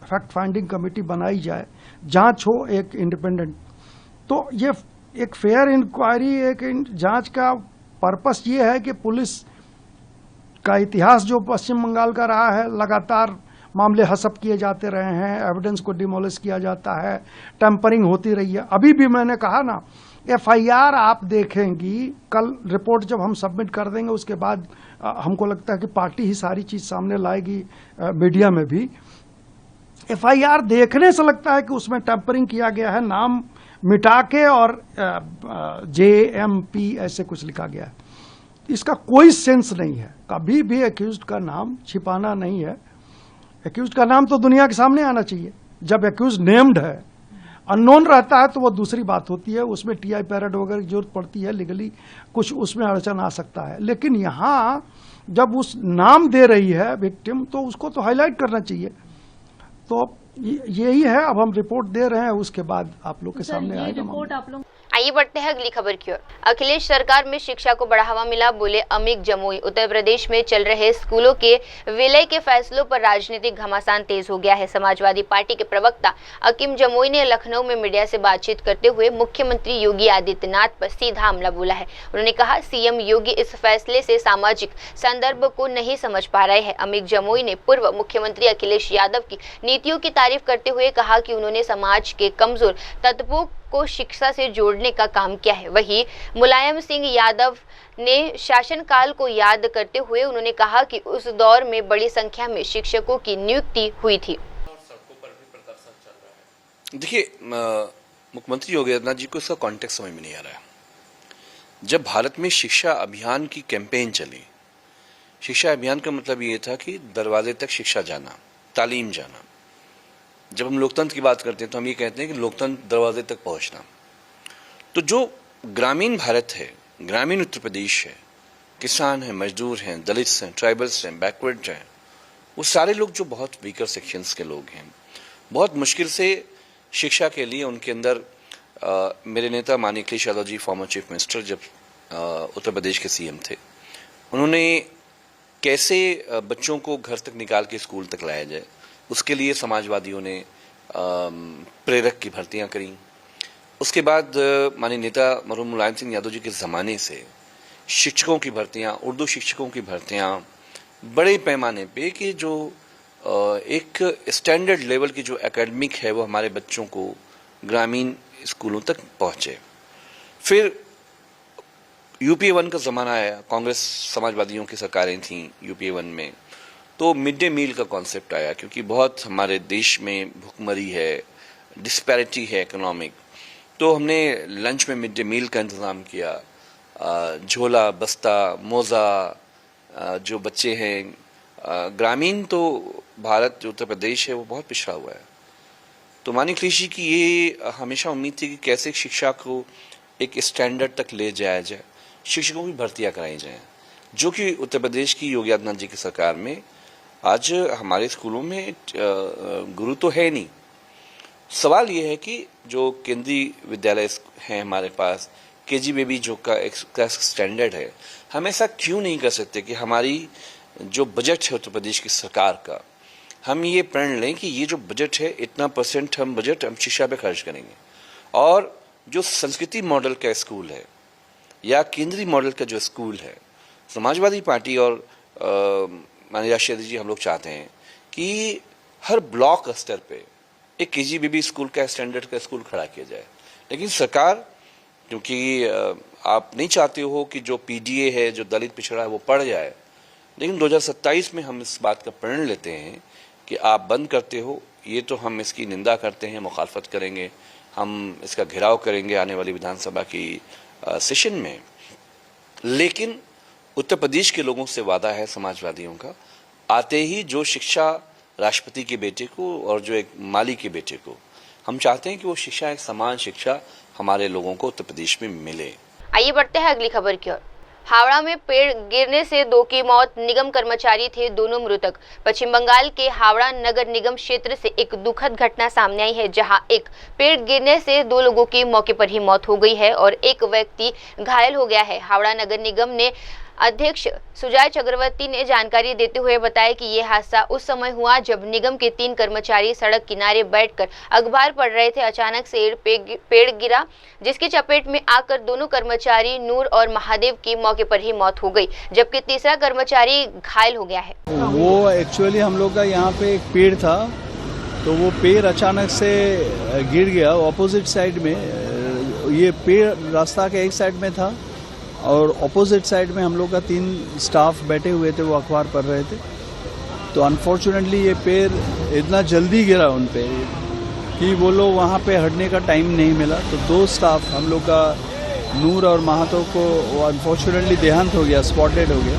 फैक्ट फाइंडिंग कमेटी बनाई जाए, जांच हो एक इंडिपेंडेंट, तो ये एक फेयर इंक्वायरी, एक जांच का पर्पस ये है कि पुलिस का इतिहास जो पश्चिम बंगाल का रहा है, लगातार मामले हसप किए जाते रहे हैं, एविडेंस को डिमोलिश किया जाता है, टेम्परिंग होती रही है। अभी भी मैंने कहा ना, एफआईआर आप देखेंगी, कल रिपोर्ट जब हम सबमिट कर देंगे उसके बाद हमको लगता है कि पार्टी ही सारी चीज सामने लाएगी, मीडिया में भी। एफआईआर देखने से लगता है कि उसमें टेम्परिंग किया गया है, नाम मिटा के और JMP ऐसे कुछ लिखा गया है। इसका कोई सेंस नहीं है, कभी भी एक्यूज्ड का नाम छिपाना नहीं है। एक्यूज्ड का नाम तो दुनिया के सामने आना चाहिए। जब एक्यूज्ड नेम्ड है, अननोन रहता है तो वो दूसरी बात होती है, उसमें TI पैरेड वगैरह की जरूरत पड़ती है, लीगली कुछ उसमें अड़चन आ सकता है। लेकिन यहाँ जब उस नाम दे रही है विक्टिम, तो उसको तो हाईलाइट करना चाहिए। तो यही है, अब हम रिपोर्ट दे रहे हैं, उसके बाद आप लोग के सामने आएगा रिपोर्ट। आप लोग आइए बढ़ते हैं अगली खबर की ओर। अखिलेश सरकार में शिक्षा को बढ़ावा मिला, बोले अमित जमुई। उत्तर प्रदेश में चल रहे स्कूलों के विलय के फैसलों पर राजनीतिक घमासान तेज हो गया है। समाजवादी पार्टी के प्रवक्ता अकीम जमुई ने लखनऊ में मीडिया से बातचीत करते हुए मुख्यमंत्री योगी आदित्यनाथ पर सीधा हमला बोला है। उन्होंने कहा, सीएम योगी इस फैसले से सामाजिक संदर्भ को नहीं समझ पा रहे हैं। अमित जमुई ने पूर्व मुख्यमंत्री अखिलेश यादव की नीतियों की तारीफ करते हुए कहा कि उन्होंने समाज के कमजोर तत्वों को शिक्षा से जोड़ने का काम किया है। वहीं मुलायम सिंह यादव ने शासनकाल को याद करते हुए उन्होंने कहा कि उस दौर में बड़ी संख्या में शिक्षकों की नियुक्ति हुई थी। देखिए, मुख्यमंत्री योगी आदित्यनाथ जी को इसका कॉन्टेक्स्ट समझ में नहीं आ रहा है। जब भारत में शिक्षा अभियान की कैंपेन चली, शिक्षा अभियान का मतलब ये था कि दरवाजे तक शिक्षा जाना, तालीम जाना। जब हम लोकतंत्र की बात करते हैं तो हम ये कहते हैं कि लोकतंत्र दरवाजे तक पहुंचना। तो जो ग्रामीण भारत है, ग्रामीण उत्तर प्रदेश है, किसान हैं, मजदूर हैं, दलित्स हैं, ट्राइबल्स हैं, बैकवर्ड हैं, वो सारे लोग जो बहुत वीकर सेक्शंस के लोग हैं, बहुत मुश्किल से शिक्षा के लिए उनके अंदर मेरे नेता माननीय Akhilesh Yadav ji, former chief minister, जब उत्तर प्रदेश के सीएम थे, उन्होंने कैसे बच्चों को घर तक निकाल के स्कूल तक लाया जाए, उसके लिए समाजवादियों ने प्रेरक की भर्तियां करी। उसके बाद माननीय नेता मरहूम मुलायम सिंह यादव जी के ज़माने से शिक्षकों की भर्तियां, उर्दू शिक्षकों की भर्तियां बड़े पैमाने पे कि जो एक स्टैंडर्ड लेवल की जो एकेडमिक है वो हमारे बच्चों को ग्रामीण स्कूलों तक पहुंचे। फिर UPA 1 का ज़माना आया, कांग्रेस समाजवादियों की सरकारें थीं UPA 1 में, तो मिड डे मील का कॉन्सेप्ट आया, क्योंकि बहुत हमारे देश में भुखमरी है, डिस्पैरिटी है इकोनॉमिक। तो हमने लंच में मिड डे मील का इंतज़ाम किया, झोला, बस्ता, मोज़ा, जो बच्चे हैं ग्रामीण, तो भारत जो उत्तर प्रदेश है वो बहुत पिछड़ा हुआ है। तो माननीय अखिलेश जी की ये हमेशा उम्मीद थी कि कैसे शिक्षा को एक स्टैंडर्ड तक ले जाया जाए, शिक्षकों की भर्तियां कराई जाएं, जो कि उत्तर प्रदेश की योगी आदित्यनाथ जी की सरकार में आज हमारे स्कूलों में गुरु तो है नहीं। सवाल ये है कि जो केंद्रीय विद्यालय हैं हमारे पास, KG में भी जो का स्टैंडर्ड है, हम ऐसा क्यों नहीं कर सकते कि हमारी जो बजट है उत्तर प्रदेश की सरकार का, हम ये प्रण लें कि ये जो बजट है इतना % हम बजट हम शिक्षा पे खर्च करेंगे। और जो संस्कृति मॉडल का स्कूल है या केंद्रीय मॉडल का जो स्कूल है, समाजवादी पार्टी और माननीय राष्ट्रीय अध्यक्ष जी हम लोग चाहते हैं कि हर ब्लॉक स्तर पे एक KGBB स्कूल का स्टैंडर्ड का स्कूल खड़ा किया जाए। लेकिन सरकार, क्योंकि आप नहीं चाहते हो कि जो PDA है, जो दलित पिछड़ा है, वो पढ़ जाए, लेकिन 2027 में हम इस बात का प्रण लेते हैं कि आप बंद करते हो, ये तो हम इसकी निंदा करते हैं, मुखालफत करेंगे। हम इसका घेराव करेंगे आने वाली विधानसभा की सेशन में। लेकिन उत्तर प्रदेश के लोगों से वादा है समाजवादियों का, आते ही जो शिक्षा राष्ट्रपति के बेटे को और जो एक माली के बेटे को, हम चाहते हैं कि वो शिक्षा, एक समान शिक्षा हमारे लोगों को उत्तर प्रदेश में मिले। आइए बढ़ते हैं अगली खबर की ओर। हावड़ा में पेड़ गिरने से 2 की मौत, निगम कर्मचारी थे दोनों मृतक। पश्चिम बंगाल के हावड़ा नगर निगम क्षेत्र से एक दुखद घटना सामने आई है, जहां एक पेड़ गिरने से 2 लोगों की मौके पर ही मौत हो गई है और एक व्यक्ति घायल हो गया है। हावड़ा नगर निगम ने अध्यक्ष सुजय चक्रवर्ती ने जानकारी देते हुए बताया कि ये हादसा उस समय हुआ जब निगम के 3 कर्मचारी सड़क किनारे बैठकर अखबार पढ़ रहे थे। अचानक से पेड़ गिरा, जिसकी चपेट में आकर दोनों कर्मचारी नूर और महादेव की मौके पर ही मौत हो गई, जबकि तीसरा कर्मचारी घायल हो गया है। वो एक्चुअली हम लोग का यहाँ पे एक पेड़ था, तो वो पेड़ अचानक से गिर गया ऑपोजिट साइड में। ये पेड़ रास्ता के एक साइड में था और ऑपोजिट साइड में हम लोग का 3 स्टाफ बैठे हुए थे, वो अखबार पढ़ रहे थे। तो अनफॉर्चुनेटली ये पेड़ इतना जल्दी गिरा उन पे कि वो लोग वहाँ पे हटने का टाइम नहीं मिला। तो 2 स्टाफ हम लोग का नूर और महातो को वो अनफॉर्चुनेटली देहांत हो गया, स्पॉट डेड हो गया।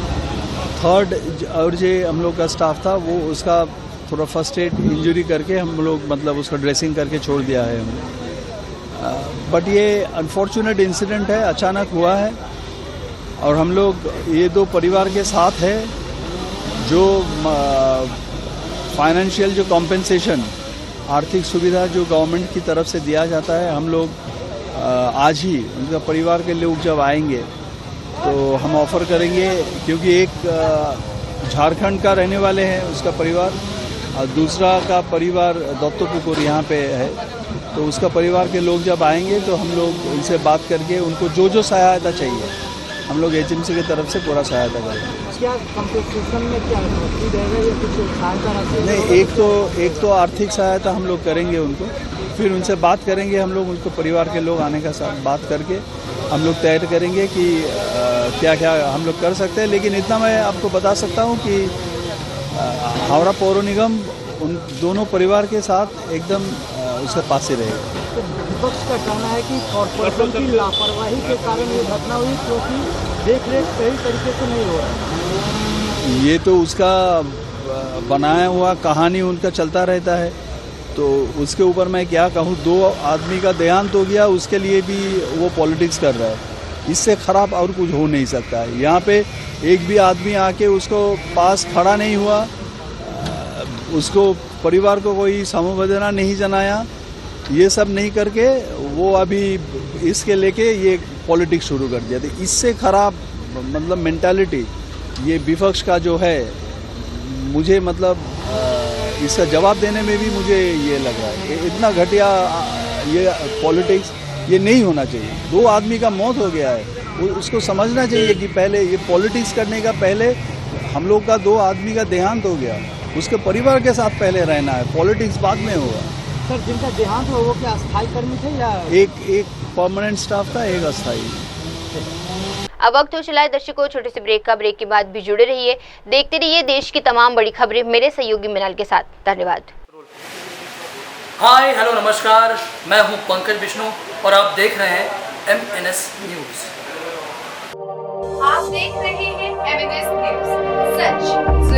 थर्ड और जो हम लोग का स्टाफ था वो उसका थोड़ा फर्स्ट एड इंजरी करके हम लोग मतलब उसका ड्रेसिंग करके छोड़ दिया है हमने। बट ये अनफॉर्चुनेट इंसिडेंट है, अचानक हुआ है और हम लोग ये 2 परिवार के साथ है। जो फाइनेंशियल जो कॉम्पेंसेशन, आर्थिक सुविधा जो गवर्नमेंट की तरफ से दिया जाता है, हम लोग आज ही उनका परिवार के लोग जब आएंगे तो हम ऑफर करेंगे, क्योंकि एक झारखंड का रहने वाले हैं उसका परिवार और दूसरा का परिवार दत्तोपुकुर यहाँ पे है। तो उसका परिवार के लोग जब आएंगे तो हम लोग उनसे बात करके उनको जो सहायता चाहिए हम लोग एजेंसी की तरफ से पूरा सहायता करेंगे। क्या कंपनसेशन में क्या रहेगा या कुछ सहायता राशि? नहीं, एक तो आर्थिक सहायता हम लोग करेंगे उनको, फिर उनसे बात करेंगे हम लोग, उनको परिवार के लोग आने का साथ बात करके हम लोग तय करेंगे कि क्या क्या हम लोग कर सकते हैं। लेकिन इतना मैं आपको बता सकता हूँ कि हावड़ा पौर निगम उन दोनों परिवार के साथ एकदम उसके पास ही रहेगा। तो विपक्ष का कहना है कि कॉर्पोरेशन की लापरवाही के कारण ये घटना हुई, क्योंकि देख रेख सही तरीके से नहीं हो रहा। ये तो उसका बनाया हुआ कहानी उनका चलता रहता है, तो उसके ऊपर मैं क्या कहूँ। 2 आदमी का देहांत हो गया, उसके लिए भी वो पॉलिटिक्स कर रहा है। इससे खराब और कुछ हो नहीं सकता है। यहाँ पे एक भी आदमी आके उसको पास खड़ा नहीं हुआ, उसको परिवार को कोई समवेदना नहीं जनाया, ये सब नहीं करके वो अभी इसके लेके ये पॉलिटिक्स शुरू कर दिया। तो इससे खराब मतलब मेंटालिटी ये विपक्ष का जो है, मुझे मतलब इसका जवाब देने में भी मुझे ये लग रहा है इतना घटिया ये पॉलिटिक्स ये नहीं होना चाहिए। 2 आदमी का मौत हो गया है, उसको समझना चाहिए कि पहले ये पॉलिटिक्स करने का पहले हम लोग का 2 आदमी का देहांत हो गया, उसके परिवार के साथ पहले रहना है, पॉलिटिक्स बाद में होगा। सर, जिनका देहांत हो वो क्या अस्थायी कर्मी थे या एक परमानेंट स्टाफ था, एक अस्थायी। अब वक्त हो चला है दर्शकों छोटे से ब्रेक का। ब्रेक के बाद भी जुड़े रहिए, देखते रहिए देश की तमाम बड़ी खबरें मेरे सहयोगी मिनाल के साथ। धन्यवाद। हाय हेलो नमस्कार, मैं हूं पंकज विष्णु और आप देख रहे हैं MNS न्यूज। आप देख रहे हैं MNS न्यूज, सच